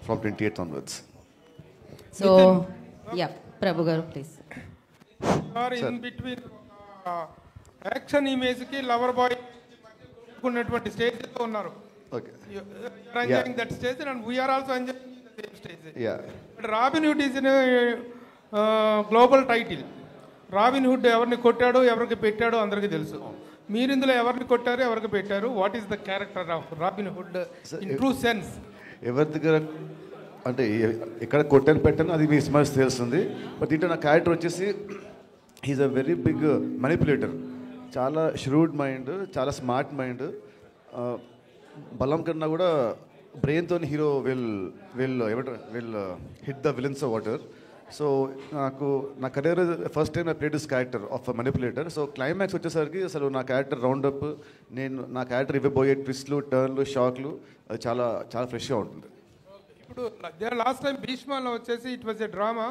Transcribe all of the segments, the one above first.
from 28th onwards. So, yeah, Prabhu garu, please. Or in between action ఇమేజ్కి lover boy ఉన్నటువంటి స్టేజ్లో ఉన్నారు. Okay. You're enjoying that stage and we are also enjoying the same stage. Yeah. But Robin Hood is in a global title. Robin hood ఎవరిని కొట్టాడో ఎవరికి పెట్టాడో అందరికీ తెలుసు. మీరు ఇందులో ఎవరిని కొట్టారో ఎవరికి పెట్టారు? What is the character of robin hood in true sense? ఎవరి దగ్గర అంటే ఎక్కడ కొట్టాను పెట్టాను అది మీ సినిమా తెలుస్తుంది. బట్ దీంట్లో నా క్యారెక్టర్ వచ్చేసి he is a very big manipulator. చాలా ష్రూడ్ మైండ్, చాలా స్మార్ట్ మైండ్. బలం కన్నా కూడా బ్రెయిన్తో hero will hit the villains of water. So నా career first time I played this character of manipulator. So climax వచ్చేసరికి అసలు నా క్యారెక్టర్ రౌండప్, నా క్యారెక్టర్ ఇవ్వబోయే ట్విస్ట్లు, టర్న్లు, షాక్లు అది చాలా చాలా ఫ్రెష్గా ఉంటుంది. ఇప్పుడు లాస్ట్ టైం భీష్మలో వచ్చేసి it was a drama,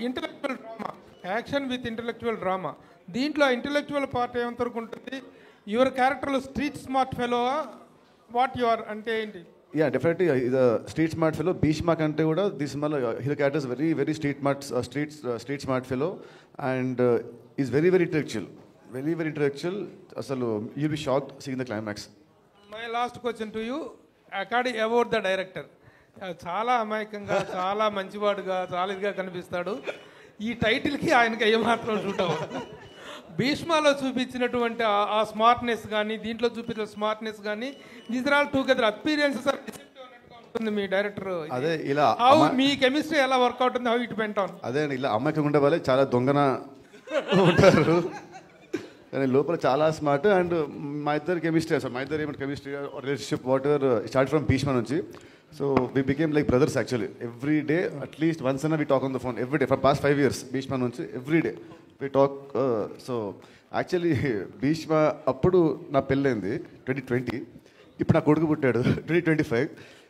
intellectual drama, action with intellectual drama. దీంట్లో ఇంటలెక్చువల్ పార్ట్ ఏమంతవరకు ఉంటుంది? యువర్ క్యారెక్టర్లో street smart fellow what your అంటే ఏంటి? యా, డెఫినెట్లీ ఇది స్ట్రీట్ స్మార్ట్ ఫెలో. భీష్మా కంటే కూడా దిస్ సినిమాలో hero characters very very street smart fellow and is very very intellectual. అసలు you'll be shocked seeing the climax. My last question to you according about the director. చాలా అమాయకంగా, చాలా మంచివాడుగా, చాలా ఇదిగా కనిపిస్తాడు. ఈ టైటిల్కి ఆయనకి ఏమాత్రం షూట్ అవ్వదు. భీష్మాలో చూపించినటువంటి ఆ స్మార్ట్నెస్ కానీ, దీంట్లో చూపించిన స్మార్ట్నెస్ కానీ, these are all together appearances are ఉంటుంది మీ డైరెక్టర్. అదే ఇలా మీ కెమిస్ట్రీ ఎలా వర్కౌట్ ఉంది? How it went on? అదే ఇలా అమ్మాయికి ఉండే వాళ్ళే చాలా దొంగన ఉంటారు కానీ లోపల చాలా స్మార్ట్. అండ్ మా ఇద్దరు కెమిస్ట్రీ, అసలు మా ఇద్దరు ఏమంటే chemistry relationship whatever start from Bheeshma నుంచి. So we became like brothers actually. Every day at least once అన్న we talk on the phone every day for past 5 years. Bheeshma నుంచి every day we talk. So actually Bheeshma అప్పుడు నా పెళ్ళైంది 2020, ఇప్పుడు నా కొడుకు పుట్టాడు 2025.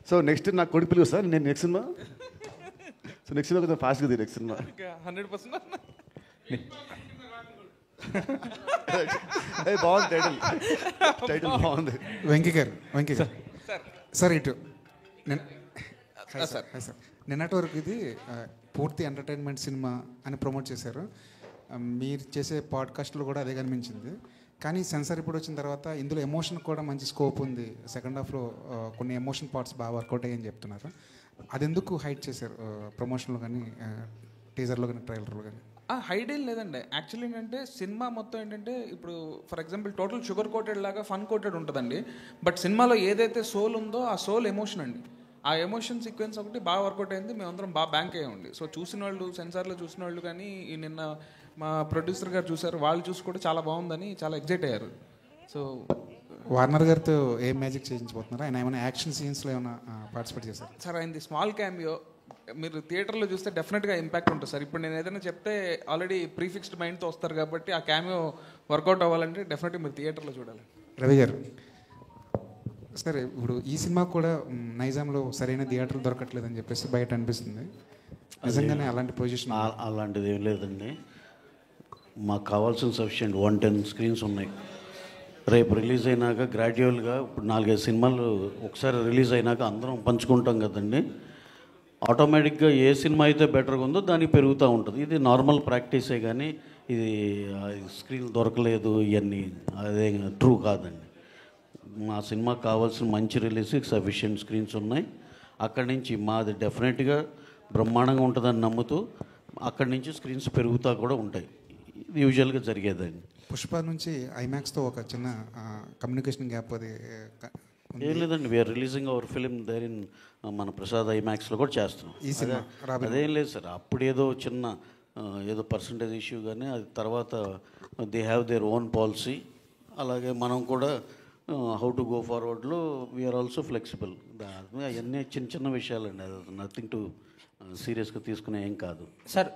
సో నెక్స్ట్ నా కొడుకు పిలుగు సార్ నేను next cinema. So next cinema కొంచెం ఫాస్ట్గా ది నెక్స్ట్ సినిమా 100%. బాగుంది టైటిల్ బాగుంది. వెంకీ గారు సార్ ఇటు సార్ నిన్నటి వరకు ఇది పూర్తి ఎంటర్టైన్మెంట్ సినిమా అని ప్రమోట్ చేశారు. మీరు చేసే పాడ్కాస్ట్లో కూడా అదే కనిపించింది. కానీ సెన్సార్ ఇప్పుడు వచ్చిన తర్వాత ఇందులో ఎమోషన్ కూడా మంచి స్కోప్ ఉంది. సెకండ్ హాఫ్లో కొన్ని ఎమోషన్ పార్ట్స్ బాగా వర్కౌట్ అయ్యని చెప్తున్నారు. అది ఎందుకు హైడ్ చేశారు ప్రమోషన్లో కానీ, టీజర్లో కానీ, ట్రైలర్లో కానీ? హైడ్ ఏం లేదండి. యాక్చువల్లీ ఏంటంటే సినిమా మొత్తం ఏంటంటే ఇప్పుడు for example total sugar coated లాగా ఫన్ కోటెడ్ ఉంటుందండి. బట్ సినిమాలో ఏదైతే సోల్ ఉందో ఆ సోల్ ఎమోషన్ అండి. ఆ ఎమోషన్ సీక్వెన్స్ ఒకటి బాగా వర్కౌట్ అయింది. మేమందరం బాగా బ్యాంక్ అయ్యండి. సో చూసిన వాళ్ళు, సెన్సార్లో చూసిన వాళ్ళు కానీ, నిన్న మా ప్రొడ్యూసర్ గారు చూసారు, వాళ్ళు చూసి కూడా చాలా బాగుందని చాలా ఎగ్జైట్ అయ్యారు. సో వార్నర్ గారితో ఏం మ్యాజిక్ చేయించబోతున్నారు? ఆయన ఏమైనా యాక్షన్ సీన్స్లో ఏమైనా పార్టిసిపేట్ చేశారు? సార్ ఆయనది స్మాల్ క్యామియో. మీరు థియేటర్లో చూస్తే డెఫినెట్గా ఇంపాక్ట్ ఉంటుంది సార్. ఇప్పుడు నేను ఏదైనా చెప్తే ఆల్రెడీ ప్రీఫిక్స్డ్ మైండ్తో వస్తారు కాబట్టి ఆ క్యామియో వర్కౌట్ అవ్వాలంటే డెఫినెట్గా మీరు థియేటర్లో చూడాలి. రవి గారు సరే, ఇప్పుడు ఈ సినిమా కూడా నైజాంలో సరైన థియేటర్లు దొరకట్లేదని చెప్పేసి బయట అనిపిస్తుంది. నిజంగానే అలాంటి పొజిషన్? అలాంటిది ఏం లేదండి. మాకు కావాల్సిన సఫిషియెంట్ 110 స్క్రీన్స్ ఉన్నాయి. రేపు రిలీజ్ అయినాక గ్రాడ్యువల్గా ఇప్పుడు 4-5 సినిమాలు ఒకసారి రిలీజ్ అయినాక అందరం పంచుకుంటాం కదండి. ఆటోమేటిక్గా ఏ సినిమా అయితే బెటర్గా ఉందో దానికి పెరుగుతూ ఉంటుంది. ఇది నార్మల్ ప్రాక్టీసే కానీ ఇది స్క్రీన్ దొరకలేదు ఇవన్నీ అదే ట్రూ కాదండి. మా సినిమాకి కావాల్సిన మంచి రిలీజ్కి సఫిషియెంట్ స్క్రీన్స్ ఉన్నాయి. అక్కడి నుంచి మాది డెఫినెట్గా బ్రహ్మాండంగా ఉంటుందని నమ్ముతూ అక్కడి నుంచి స్క్రీన్స్ పెరుగుతూ కూడా ఉంటాయి. ఇది యూజువల్గా జరిగేదండి. పుష్ప నుంచి ఐమాక్స్తో ఒక చిన్న కమ్యూనికేషన్ గ్యాప్ అది ఏం లేదండి. We are releasing our film there in మన ప్రసాద్ ఐమాక్స్లో కూడా చేస్తున్నాం. ఈ సినిమా అదేం లేదు సార్. అప్పుడు ఏదో చిన్న ఏదో పర్సంటేజ్ ఇష్యూ కానీ అది తర్వాత they have their own policy. అలాగే మనం కూడా హౌ టు గో ఫార్వర్డ్లో వీఆర్ ఆల్సో ఫ్లెక్సిబుల్. అవన్నీ చిన్న చిన్న విషయాలండి. అది నథింగ్ టు సీరియస్గా తీసుకునే ఏం కాదు సార్.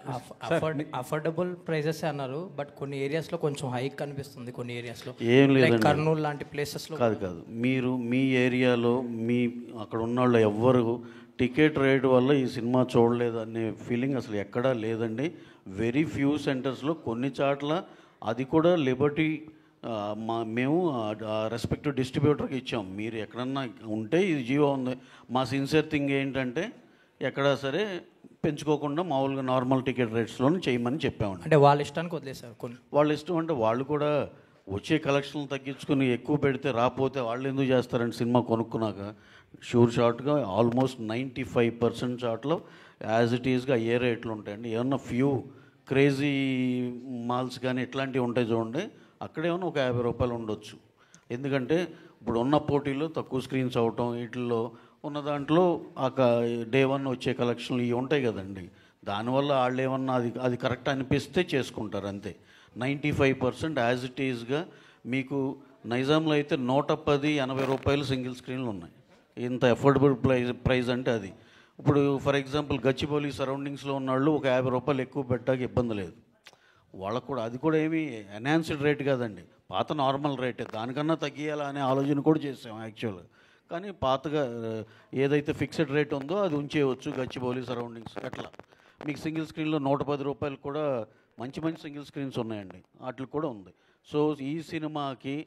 అఫోర్డబుల్ ప్రైజెస్ అన్నారు, బట్ కొన్ని ఏరియాస్లో కొంచెం హైక్ కనిపిస్తుంది. కొన్ని ఏరియాస్లో ఏం లేదండి. కర్నూలు లాంటి ప్లేసెస్లో కాదు. మీరు మీ ఏరియాలో మీ అక్కడ ఉన్న వాళ్ళు ఎవ్వరు టికెట్ రేట్ వల్ల ఈ సినిమా చూడలేదు అనే ఫీలింగ్ అసలు ఎక్కడా లేదండి. వెరీ ఫ్యూ సెంటర్స్లో, కొన్ని చోట్ల అది కూడా లిబర్టీ మేము రెస్పెక్టివ్ డిస్ట్రిబ్యూటర్కి ఇచ్చాం. మీరు ఎక్కడన్నా ఉంటే ఇది జియో ఉంది. మా సిన్సియర్ థింగ్ ఏంటంటే ఎక్కడా సరే పెంచుకోకుండా మామూలుగా నార్మల్ టికెట్ రేట్స్లోనే చేయమని చెప్పామండి. అంటే వాళ్ళ ఇష్టానికి వదిలేసారు కొన్ని. వాళ్ళ ఇష్టం అంటే వాళ్ళు కూడా వచ్చే కలెక్షన్లు తగ్గించుకుని ఎక్కువ పెడితే రాకపోతే వాళ్ళు ఎందుకు చేస్తారండి సినిమా కొనుక్కున్నాక. షూర్ షార్ట్గా ఆల్మోస్ట్ 95% షార్ట్లో యాజ్ ఇట్ ఈస్గా ఏ రేట్లు ఉంటాయండి. ఏమన్నా ఫ్యూ క్రేజీ మాల్స్ కానీ ఇట్లాంటివి ఉంటాయి చూడండి, అక్కడేమన్నా ఒక 50 రూపాయలు ఉండొచ్చు. ఎందుకంటే ఇప్పుడు ఉన్న పోటీలు తక్కువ స్క్రీన్స్ అవటం వీటిల్లో ఉన్న దాంట్లో డే 1 వచ్చే కలెక్షన్లు ఇవి ఉంటాయి కదండి. దానివల్ల వాళ్ళు ఏమన్నా అది కరెక్ట్ అనిపిస్తే చేసుకుంటారు అంతే. 95% యాజ్ ఇట్ ఈజ్గా మీకు నైజాంలో అయితే 110-80 రూపాయలు సింగిల్ స్క్రీన్లు ఉన్నాయి. ఇంత అఫోర్డబుల్ ప్రైస్ అంటే అది. ఇప్పుడు ఫర్ ఎగ్జాంపుల్ గచ్చిబౌలి సరౌండింగ్స్లో ఉన్న వాళ్ళు ఒక 50 రూపాయలు ఎక్కువ పెట్టడానికి ఇబ్బంది లేదు వాళ్ళకు కూడా. అది కూడా ఏమీ ఎన్హాన్స్డ్ రేట్ కాదండి, పాత నార్మల్ రేటే. దానికన్నా తగ్గియాలా అనే ఆలోచన కూడా చేసాం యాక్చువల్గా. కానీ పాతగా ఏదైతే ఫిక్స్డ్ రేట్ ఉందో అది ఉంచేయవచ్చు గచ్చిబౌలి సరౌండింగ్స్. అట్లా మీకు సింగిల్ స్క్రీన్లో 110 రూపాయలు కూడా మంచి మంచి సింగిల్ స్క్రీన్స్ ఉన్నాయండి, వాటికి కూడా ఉంది. సో ఈ సినిమాకి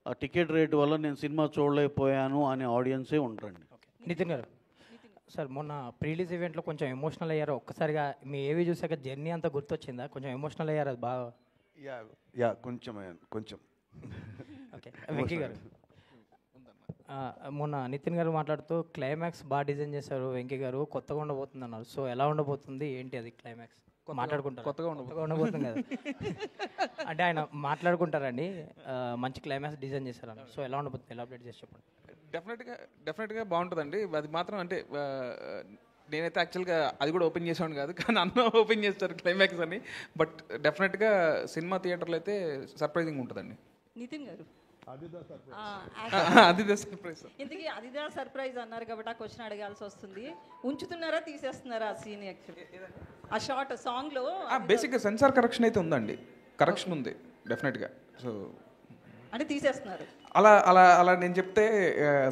ఆ టికెట్ రేట్ వల్ల నేను సినిమా చూడలేకపోయాను అనే ఆడియన్సే ఉంటారండి. నితిన్ గారు సార్, మొన్న ప్రీలీజ్ ఈవెంట్లో కొంచెం ఎమోషనల్ అయ్యారు. ఒక్కసారిగా మీ ఏవి చూసాక జర్నీ అంతా గుర్తొచ్చిందా? కొంచెం ఎమోషనల్ అయ్యారు అది బాగా. యా కొంచెం. ఓకే వెంకీ గారు, మొన్న నితిన్ గారు మాట్లాడుతూ క్లైమాక్స్ బాగా డిజైన్ చేశారు వెంకీ గారు, కొత్తగా ఉండబోతుంది అన్నారు. సో ఎలా ఉండబోతుంది ఏంటి అది క్లైమాక్స్? మాట్లాడుకుంటారు కొత్తగా ఉండబోతుంది కదా అంటే ఆయన మాట్లాడుకుంటారండి, మంచి క్లైమాక్స్ డిజైన్ చేశారు. సో ఎలా ఉండబోతుంది, ఎలాబరేట్ చేసి చెప్పండి. డెఫినెట్గా బాగుంటుందండి. అది మాత్రం అంటే నేనైతే యాక్చువల్గా అది కూడా ఓపెన్ చేసాను కాదు, కానీ అన్న ఓపెన్ చేస్తారు క్లైమాక్స్ అని. బట్ డెఫినెట్గా సినిమా థియేటర్లో అయితే సర్ప్రైజింగ్ ఉంటుందండి. నితిన్ గారు అదిదా సర్ప్రైజ్. ఇంతకీ అదిదా సర్ప్రైజ్ అన్నారు కాబట్టి ఆ క్వశ్చన్ అడగాల్సి వస్తుంది. ఉంచుతున్నారా తీసేస్తున్నారా ఆ సీన్? యాక్చువల్లీ ఆ షార్ట్ సాంగ్లో బేసిక్గా సెన్సార్ కరెక్షన్ అయితే ఉందండి, కరెక్షన్ ఉంది డెఫినెట్గా. సో అంటే తీసేస్తున్నారు అలా అలా అలా నేను చెప్తే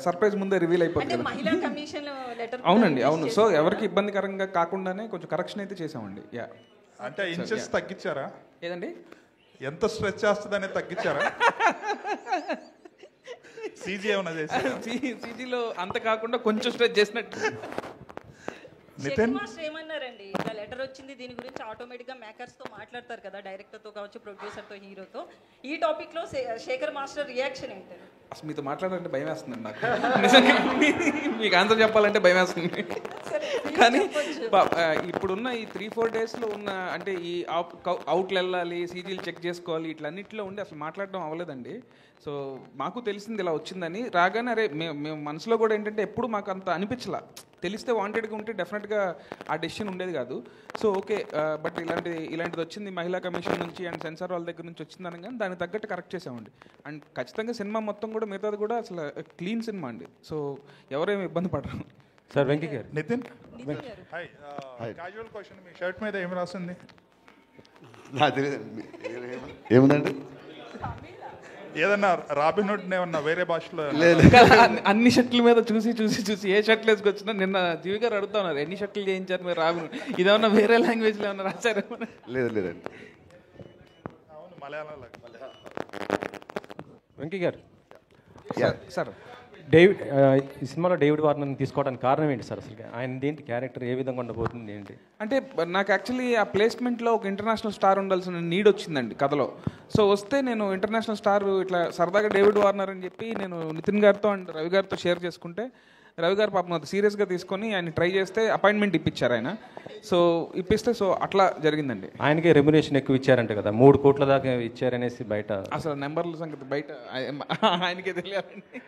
సర్ప్రైజ్ ముందే రివీల్ అయిపోతుంది. మహిళా కమిషన్ లెటర్ అవునండి, అవును. సో ఎవరికి ఇబ్బందికరంగా కాకుండానే కొంచెం కరెక్షన్ అయితే చేసామండి. యా అంటే ఇంచెస్ తగ్గించారా? ఏదండి, ఎంత స్ట్రెచ్ చేస్తుందనే తగ్గించారా? సీజీ ఏమన్నా చేశారా? సీజీలో అంత కాకుండా కొంచెం స్ట్రెచ్ చేసినట్టు. నితిన్ మాస్టర్ ఏమన్నారండి? ఇలా లెటర్ వచ్చింది, దీని గురించి ఆటోమేటిక్గా మేకర్స్తో మాట్లాడతారు కదా, డైరెక్టర్తో కావచ్చు, ప్రొడ్యూసర్తో, హీరోతో. ఈ టాపిక్లో శేఖర్ మాస్టర్ రియాక్షన్ ఏంటి? అసలు మీతో మాట్లాడాలంటే భయం వేస్తుందండి నాకు. నిజంగా మీకు ఆన్సర్ చెప్పాలంటే భయం వేస్తుంది. కానీ ఇప్పుడున్న ఈ 3-4 డేస్లో ఉన్న అంటే ఈ అవుట్లు వెళ్ళాలి, సీజీలు చెక్ చేసుకోవాలి, ఇట్లన్నింటిలో ఉండి అసలు మాట్లాడడం అవ్వలేదండి. సో మాకు తెలిసింది ఇలా వచ్చిందని. రాగానే అరే మేము మనసులో కూడా ఏంటంటే ఎప్పుడు మాకు అంత అనిపించలా. తెలిస్తే వాంటెడ్గా ఉంటే డెఫినెట్గా ఆ డెసిషన్ ఉండేది కాదు. సో ఓకే, బట్ ఇలాంటిది వచ్చింది మహిళా కమిషన్ నుంచి అండ్ సెన్సార్ వాళ్ళ దగ్గర నుంచి వచ్చిందని, కానీ దానికి తగ్గట్టు కరెక్ట్ చేసామండి. అండ్ ఖచ్చితంగా సినిమా మొత్తం కూడా మిగతాది కూడా అసలు క్లీన్ సినిమా అండి. సో ఎవరేమి ఇబ్బంది పడరు. సార్ వెంకీ గారు. నితిన్ హాయ్. క్యాజువల్ క్వశ్చన్, మీ షర్ట్ మీద ఏం రాస్తుంది? ఏముందండి? ఏదన్నా రాబిన్హుడ్ ఏమన్నా వేరే భాషలో? అన్ని షర్ట్ల మీద చూసి చూసి చూసి ఏ షర్ట్లు వేసుకొచ్చినా నిన్న జీవి గారు అడుగుతా ఉన్నారు, ఎన్ని షర్ట్లు చేయించారు మీరు రాబిన్హుడ్? ఇదేమన్నా వేరే లాంగ్వేజ్లో ఏమన్నా రాశారు? లేదండి. అవును, మలయాళం. వెంకీ గారు సార్, డేవిడ్ ఈ సినిమాలో డేవిడ్ వార్నర్ని తీసుకోవడానికి కారణం ఏంటి సార్? అసలు ఆయన ఏంటి క్యారెక్టర్, ఏ విధంగా ఉండబోతుంది ఏంటి? అంటే నాకు యాక్చువల్లీ ఆ ప్లేస్మెంట్లో ఒక ఇంటర్నేషనల్ స్టార్ ఉండాల్సిన నీడ్ వచ్చిందండి కథలో. సో వస్తే నేను ఇంటర్నేషనల్ స్టార్ ఇట్లా సరదాగా డేవిడ్ వార్నర్ అని చెప్పి నేను నితిన్ గారితో అండ్ రవి గారితో షేర్ చేసుకుంటే, రవి గారు పాపం అది సీరియస్గా తీసుకొని ఆయన ట్రై చేస్తే అపాయింట్మెంట్ ఇప్పించారు ఆయన. సో ఇప్పిస్తే సో అట్లా జరిగిందండి. ఆయనకి రెమ్యునేషన్ ఎక్కువ ఇచ్చారంట కదా, 3 కోట్ల దాకా ఇచ్చారనేసి బయట. అసలు నెంబర్ల సంగతి బయట ఆయనకే తెలియాలండి.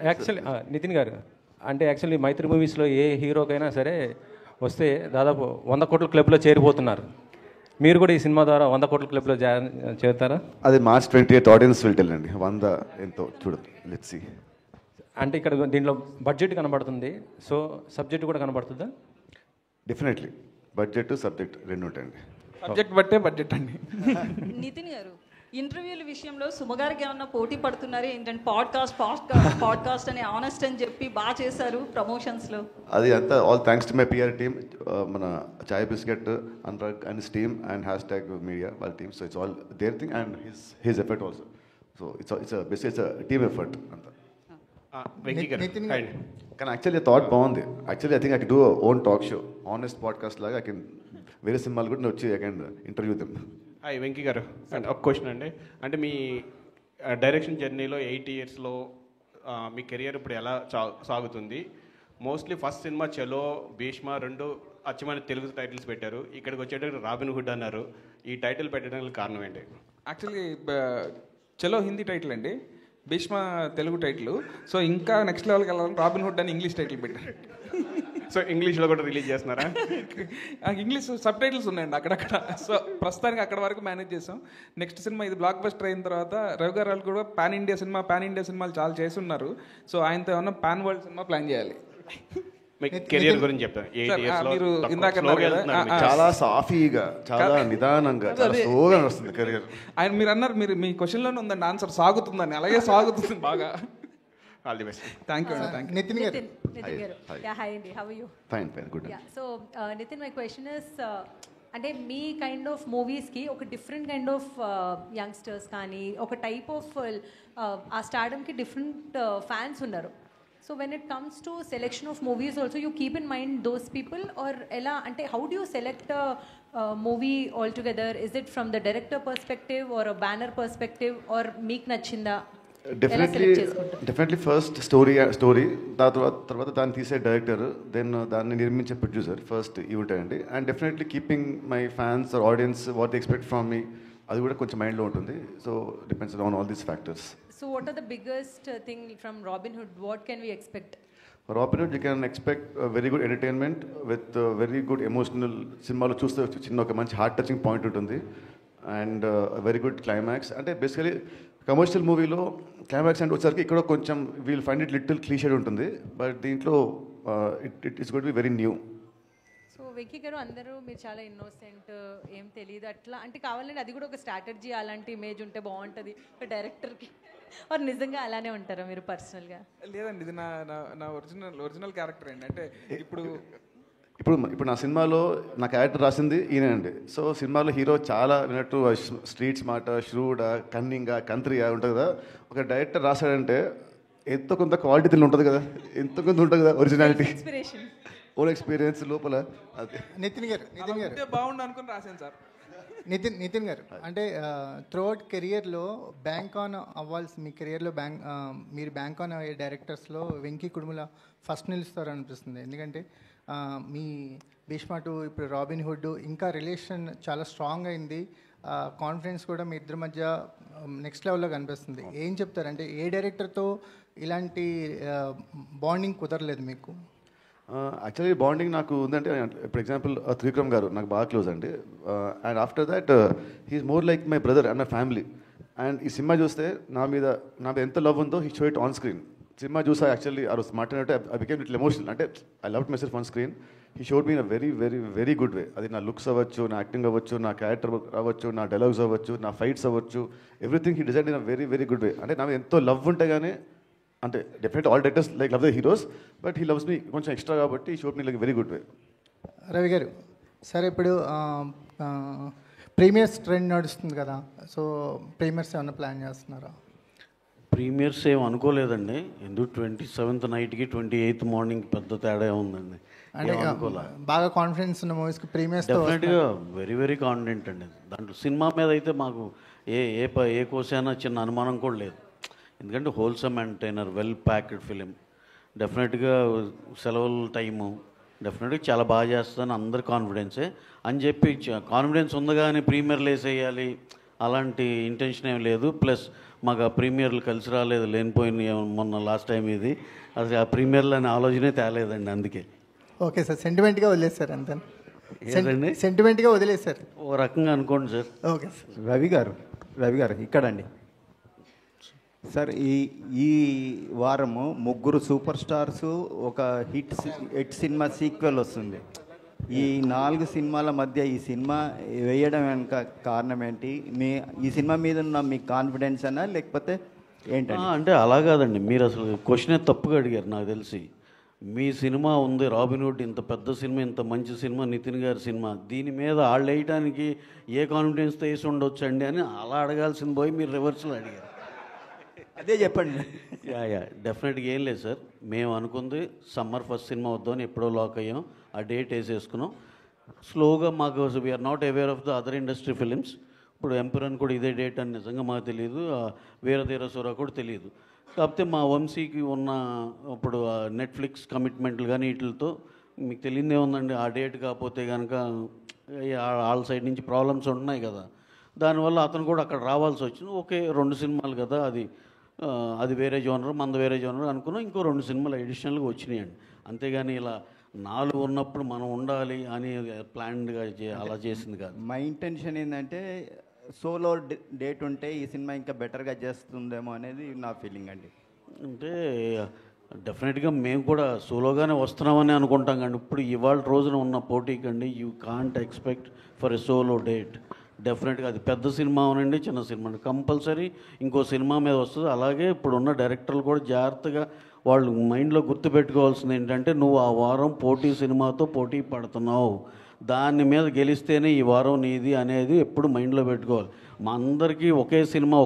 యాక్చువల్లీ నితిన్ గారు అంటే యాక్చువల్లీ మైత్రి మూవీస్లో ఏ హీరోకైనా సరే వస్తే దాదాపు 100 కోట్ల క్లబ్లో చేరిపోతున్నారు. మీరు కూడా ఈ సినిమా ద్వారా 100 కోట్ల క్లబ్లో చేరుతారా? అది March 28 ఆడియన్స్ విల్ టెల్ అండి. 100 ఎంతో చూడండి, లెట్స్ సీ. అంటే ఇక్కడ దీంట్లో బడ్జెట్ కనబడుతుంది, సో సబ్జెక్ట్ కూడా కనబడుతుందా? డెఫినెట్లీ బడ్జెట్ సబ్జెక్ట్ రెండు ఉంటాయండి. సబ్జెక్ట్ బట్టే బడ్జెట్ అండి. నితిన్ గారు, ఇంటర్వ్యూల విషయంలో సుమగారికి ఏమన్నా పోటీ పడుతున్నారు ఏంటంటే? పాడ్కాస్ట్ అని ఆనెస్ట్ అని చెప్పి బాగా చేశారు ప్రమోషన్స్లో. అది అంతా all thanks to my PR team, మన Chai Biscuit, Anurag and team and #media వాళ్ళ టీమ్. So it's all their thing and his effort also. So it's basic it's team effort అంతా. వెంకీ గారు hi. కానీ యాక్చువల్లీ థాట్ బాగుంది. Actually I think I can do own talk show, honest podcast లాగా. I can వేరే సినిమాలు కూడా వచ్చి I can interview them. Hi Venky garu, and ఒక question అండి. అంటే మీ డైరెక్షన్ జర్నీలో 8 yearsలో మీ కెరియర్ ఇప్పుడు ఎలా సాగుతుంది? మోస్ట్లీ ఫస్ట్ సినిమా చలో, భీష్మ 2 అచ్చమైన తెలుగు టైటిల్స్ పెట్టారు. ఇక్కడికి వచ్చేటప్పుడు రాబిన్ హుడ్ అన్నారు. ఈ టైటిల్ పెట్టడానికి కారణం ఏంటి? యాక్చువల్లీ చలో హిందీ టైటిల్ అండి, భీష్మ తెలుగు టైటిల్. సో ఇంకా నెక్స్ట్ లెవెల్కి వెళ్ళాలని రాబిన్ హుడ్ అని ఇంగ్లీష్ టైటిల్ పెట్టారు. సో ఇంగ్లీష్లో కూడా రిలీజ్ చేస్తున్నారా? ఇంగ్లీష్ సబ్ టైటిల్స్ ఉన్నాయండి అక్కడక్కడ. సో ప్రస్తుతానికి అక్కడ వరకు మేనేజ్ చేసాం. నెక్స్ట్ సినిమా ఇది బ్లాక్ బస్టర్ అయిన తర్వాత రవి గారు వాళ్ళు కూడా పాన్ ఇండియా సినిమాలు చాలా చేసి ఉన్నారు. సో ఆయనతో ఏమన్నా పాన్ వరల్డ్ సినిమా ప్లాన్ చేయాలి. కెరియర్ గురించి చెప్తాను. 8 yearsలో మీరు ఇందాక అన్నారు కదా, చాలా సాఫీగా, చాలా నిదానంగా, చాలా స్లోగా వస్తుంది కెరియర్. ఆయన మీరు అన్నారు, మీ క్వశ్చన్లోనే ఉందండి ఆన్సర్, సాగుతుందని. అలాగే సాగుతుంది బాగా. All the best. Thank you అండి. నితిన్ గారు. హాయ్ అండి, how are you? Fine good. So Nitin, my question is, అంటే మీ కైండ్ ఆఫ్ మూవీస్కి ఒక డిఫరెంట్ కైండ్ ఆఫ్ యంగ్స్టర్స్ కానీ ఒక టైప్ ఆఫ్ ఆ స్టార్డమ్కి డిఫరెంట్ ఫ్యాన్స్ ఉన్నారు. So when it comes to selection of movies also you keep in mind those people, or ఎలా, అంటే how do you select movie all together? Is it from the director perspective or banner perspective, or మీకు నచ్చిందా? Definitely first story తర్వాత దాన్ని తీసే director, then దాన్ని నిర్మించే producer first ఇవి ఉంటాయండి. And definitely keeping my fans or audience what they expect from me, అది కూడా కొంచెం మైండ్లో ఉంటుంది. So depends on all these factors. So what are the biggest thing from Robin Hood? What can we expect? Robin Hood, you can expect very good entertainment with very good emotional. సినిమాలో చూస్తే చిన్న ఒక మంచి heart touching point ఉంటుంది and very good climax. అంటే basically commercial మూవీలో climax అంటే వచ్చేసరికి ఇక్కడ కొంచెం we'll find it little cliched ఉంటుంది, బట్ దీంట్లో it it's got be very new. So Venky గారు, అందరూ మీరు చాలా ఇన్నోసెంట్, ఏం తెలియదు అట్లా అంటే కావాలంటే అది కూడా ఒక స్ట్రాటజీ, అలాంటి ఇమేజ్ ఉంటే బాగుంటుంది డైరెక్టర్కి. और నిజంగా అలానే ఉంటారా మీరు పర్సనల్గా? లేదండి, ఇది నా ఒరిజినల్ క్యారెక్టర్ అండి. అంటే ఇప్పుడు నా సినిమాలో నా క్యారెక్టర్ రాసింది ఈయన అండి. సో సినిమాలో హీరో చాలా విన్నట్టు స్ట్రీట్ స్మార్ట్, ష్రూడా, కన్నింగా, కంత్రియా ఉంటుంది కదా. ఒక డైరెక్టర్ రాశాడంటే ఎంతో కొంత క్వాలిటీ ఉంటుంది కదా, ఎంతో కొంత ఉంటుంది కదా ఒరిజినాలిటీ, ఓన్ ఎక్స్పీరియన్స్ లోపల. అదే నితిన్ గారు బాగుండు అనుకుని రాశాను సార్. నితిన్ గారు, అంటే త్రూఅవుట్ కెరియర్లో బ్యాంక్ ఆన్ అవ్వాల్సి, మీ కెరియర్లో మీరు బ్యాంక్ ఆన్ అయ్యే డైరెక్టర్స్లో వెంకీ కుడుముల ఫస్ట్ నిలుస్తారు అనిపిస్తుంది. ఎందుకంటే మీ భీష్మ 2, ఇప్పుడు రాబిన్ హుడ్, ఇంకా రిలేషన్ చాలా స్ట్రాంగ్ అయింది, కాన్ఫిడెన్స్ కూడా మీ ఇద్దరి మధ్య నెక్స్ట్ లెవెల్లో కనిపిస్తుంది. ఏం చెప్తారంటే ఏ డైరెక్టర్తో ఇలాంటి బాండింగ్ కుదరలేదు మీకు? యాక్చువల్లీ బాండింగ్ నాకు ఉందంటే, ఫర్ ఎగ్జాంపుల్ త్రివిక్రమ్ గారు నాకు బాగా క్లోజ్ అండి. And after that he's more like my brother and my family. And ఈ సినిమా చూస్తే నా మీద ఎంత లవ్ ఉందో he show it on screen. సినిమా చూసా యాక్చువల్లీ ఆ రోజు మాట్లాడినట్టు ఐ బికేమ్ లిటిల్ ఎమోషనల్. అంటే I love my self on screen. He showed me in a very very very good way. అది నా లుక్స్ అవ్వచ్చు, నా యాక్టింగ్ అవ్వచ్చు, నా క్యారెక్టర్ అవ్వచ్చు, నా డైలాగ్స్ అవ్వచ్చు, నా ఫైట్స్ అవ్వచ్చు, everything he design in a very very good way. అంటే నా మీద ఎంతో లవ్ ఉంటే కానీ, అంటే definite all directors like love the heroes, but he loves me కొంచెం ఎక్స్ట్రా కాబట్టి ఈ shot me like very good way. Ravi garu, సరే ఇప్పుడు ప్రీమియర్స్ ట్రెండ్ నడుస్తుంది కదా, సో ప్రీమియర్స్ ఏమైనా ప్లాన్ చేస్తున్నారా? ప్రీమియర్స్ ఏం అనుకోలేదండి. ఎందుకు 27th నైట్కి 28th మార్నింగ్ పెద్ద తేడా ఉందండి. అంటే బాగా కాన్ఫిడెన్స్ ఉన్న మూవీస్కి ప్రీమియర్స్ డెఫినెట్గా వెరీ వెరీ కాన్ఫిడెంట్ అండి. దాంట్లో సినిమా మీద అయితే మాకు ఏ కోసైనా చిన్న అనుమానం కూడా లేదు. ఎందుకంటే wholesome entertainer, well packed film. డెఫినెట్గా సెలవుల టైము డెఫినెట్గా చాలా బాగా చేస్తుందని అందరి కాన్ఫిడెన్సే అని చెప్పి కాన్ఫిడెన్స్ ఉంది కానీ ప్రీమియర్లు వేసేయాలి అలాంటి ఇంటెన్షన్ ఏం లేదు. ప్లస్ మాకు ఆ ప్రీమియర్లు కలిసి రాలేదు, లేనిపోయిన మొన్న లాస్ట్ టైం ఇది అసలు ఆ ప్రీమియర్లు అనే ఆలోచనే తేలేదండి. అందుకే ఓకే సార్, సెంటిమెంట్గా వదిలేస్తారు అంతే. ఏదండి సెంటిమెంట్గా వదిలేస్తారు ఓ రకంగా అనుకోండి సార్. Okay sir. రవి గారు ఇక్కడండి సార్. ఈ వారము 3 సూపర్ స్టార్స్, ఒక హిట్ సినిమా సీక్వెల్ వస్తుంది. ఈ 4 సినిమాల మధ్య ఈ సినిమా వేయడం వెనుక కారణం ఏంటి? ఈ సినిమా మీద ఉన్న మీ కాన్ఫిడెన్స్ అన్నా లేకపోతే ఏంటంటే? అంటే అలా కాదండి, మీరు అసలు క్వశ్చనే తప్పుగా అడిగారు. నాకు తెలిసి మీ సినిమా ఉంది రాబిన్ హుడ్, ఇంత పెద్ద సినిమా, ఇంత మంచి సినిమా, నితిన్ గారి సినిమా, దీని మీద వాళ్ళు వేయడానికి ఏ కాన్ఫిడెన్స్తో వేసి ఉండొచ్చండి అని అలా అడగాల్సింది పోయి మీరు రివర్స్లో అడిగారు. అదే చెప్పండి. యా డెఫినెట్గా ఏం లేదు సార్. మేము అనుకుంది సమ్మర్ ఫస్ట్ సినిమా వద్దామని ఎప్పుడో లాక్ అయ్యాం. ఆ డేట్ వేసేసుకున్నాం. స్లోగా మాకు we are not aware of the other industry films. ఇప్పుడు ఎంపురన్ కూడా ఇదే డేట్ అని నిజంగా మాకు తెలియదు. వీరధీర సూర కూడా తెలియదు. కాకపోతే మా వంశీకి ఉన్న ఇప్పుడు నెట్ఫ్లిక్స్ కమిట్మెంట్లు కానీ వీటితో మీకు తెలియదే ఉందండి. ఆ డేట్ కాకపోతే కనుక వాళ్ళ సైడ్ నుంచి ప్రాబ్లమ్స్ ఉంటున్నాయి కదా. దానివల్ల అతను కూడా అక్కడ రావాల్సి వచ్చింది. ఓకే 2 సినిమాలు కదా, అది వేరే జోనర్, మనది వేరే జోనర్ అనుకున్నాం. ఇంకో 2 సినిమాలు అడిషనల్గా వచ్చినాయండి. అంతేగాని ఇలా 4 ఉన్నప్పుడు మనం ఉండాలి అని ప్లాన్డ్గా అలా చేసింది కాదు. మా ఇంటెన్షన్ ఏంటంటే సోలో డేట్ ఉంటే ఈ సినిమా ఇంకా బెటర్గా చేస్తుందేమో అనేది నా ఫీలింగ్ అండి. అంటే డెఫినెట్గా మేము కూడా సోలోగానే వస్తున్నామని అనుకుంటాం కానీ ఇప్పుడు ఇవాళ రోజున ఉన్న పోటీ కండి you can't expect for a solo date. డెఫినెట్గా అది పెద్ద సినిమా అవునండి, చిన్న సినిమా కంపల్సరీ ఇంకో సినిమా మీద వస్తుంది. అలాగే ఇప్పుడున్న డైరెక్టర్లు కూడా జాగ్రత్తగా వాళ్ళు మైండ్లో గుర్తుపెట్టుకోవాల్సింది ఏంటంటే నువ్వు ఆ వారం పోటీ సినిమాతో పోటీ పడుతున్నావు, దాని మీద గెలిస్తేనే ఈ వారం నీది అనేది ఎప్పుడు మైండ్లో పెట్టుకోవాలి. మా అందరికీ ఒకే సినిమా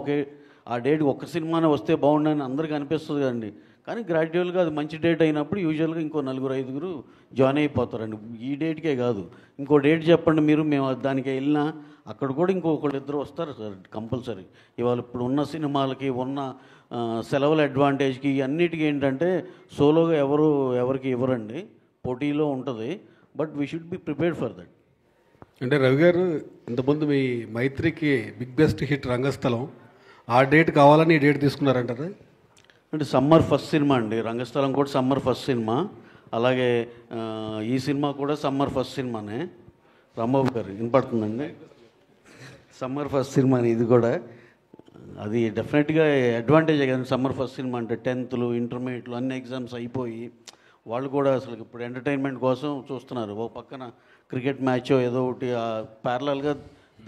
ఆ డేట్ ఒక్క సినిమానే వస్తే బాగుండని అందరికీ అనిపిస్తుంది కదండి. కానీ గ్రాడ్యువల్గా అది మంచి డేట్ అయినప్పుడు యూజువల్గా ఇంకో 4-5 జాయిన్ అయిపోతారండి. ఈ డేట్కే కాదు ఇంకో డేట్ చెప్పండి మీరు, మేము దానికి వెళ్ళినా అక్కడ కూడా ఇంకొకళ్ళిద్దరు వస్తారు సార్ కంపల్సరీ. ఇవాళ ఇప్పుడు ఉన్న సినిమాలకి ఉన్న సెలవుల అడ్వాంటేజ్కి అన్నిటికీ ఏంటంటే సోలోగా ఎవరికి ఇవ్వరండి, పోటీలో ఉంటుంది. But we should be prepared for that. అంటే రవి గారు ఇంతకుముందు మీ మైత్రికి బిగ్ బెస్ట్ హిట్ రంగస్థలం, ఆ డేట్ కావాలని ఈ డేట్ తీసుకున్నారంటారా? అంటే సమ్మర్ ఫస్ట్ సినిమా అండి. రంగస్థలం కూడా సమ్మర్ ఫస్ట్ సినిమా, అలాగే ఈ సినిమా కూడా సమ్మర్ ఫస్ట్ సినిమానే. రాంబాబు గారు వినపడుతుందండి, సమ్మర్ ఫస్ట్ సినిమా ఇది కూడా. అది డెఫినెట్గా అడ్వాంటేజే కదండి. సమ్మర్ ఫస్ట్ సినిమా అంటే 10th ఇంటర్మీడియట్లు అన్ని ఎగ్జామ్స్ అయిపోయి వాళ్ళు కూడా అసలు ఇప్పుడు ఎంటర్టైన్మెంట్ కోసం చూస్తున్నారు. ఓ పక్కన క్రికెట్ మ్యాచ్ ఏదో ఒకటి ప్యారలల్గా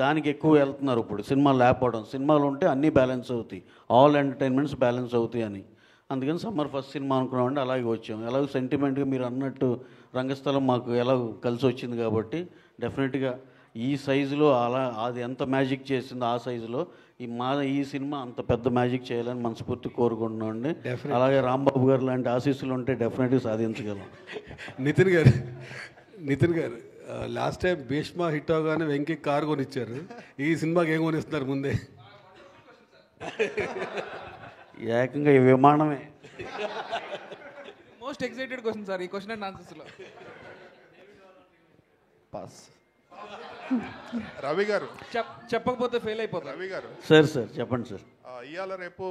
దానికి ఎక్కువ వెళ్తున్నారు. ఇప్పుడు సినిమాలు లేకపోవడం, సినిమాలు ఉంటే అన్నీ బ్యాలెన్స్ అవుతాయి, ఆల్ ఎంటర్టైన్మెంట్స్ బ్యాలెన్స్ అవుతాయి అని. అందుకని సమ్మర్ ఫస్ట్ సినిమా అనుకున్నామంటే అలాగే వచ్చాం. ఎలాగో సెంటిమెంట్గా మీరు అన్నట్టు రంగస్థలం మాకు ఎలాగో కలిసి వచ్చింది కాబట్టి డెఫినెట్గా ఈ సైజులో అది ఎంత మ్యాజిక్ చేసిందో ఆ సైజులో ఈ సినిమా అంత పెద్ద మ్యాజిక్ చేయాలని మనస్ఫూర్తి కోరుకుంటున్నాం అండి. అలాగే రాంబాబు గారు లాంటి ఆశీస్సులు ఉంటే డెఫినెట్గా సాధించగలం. నితిన్ గారు లాస్ట్ టైం భీష్మ హిట్ అవగానే వెంకీ కారు కొనిచ్చారు, ఈ సినిమాకి ఏం కొనిస్తున్నారు ముందే? ఏకంగా ఈ విమానమే. మోస్ట్ ఎక్సైటెడ్ క్వశ్చన్ సార్ ఈ క్వశ్చన్ అండ్ ఆన్సర్స్లో. పాస్. రవి గారు చెప్పకపోతే ఫెయిల్ అయిపోతారు. రవి గారు సార్ చెప్పండి సార్. ఇవాళ రేపు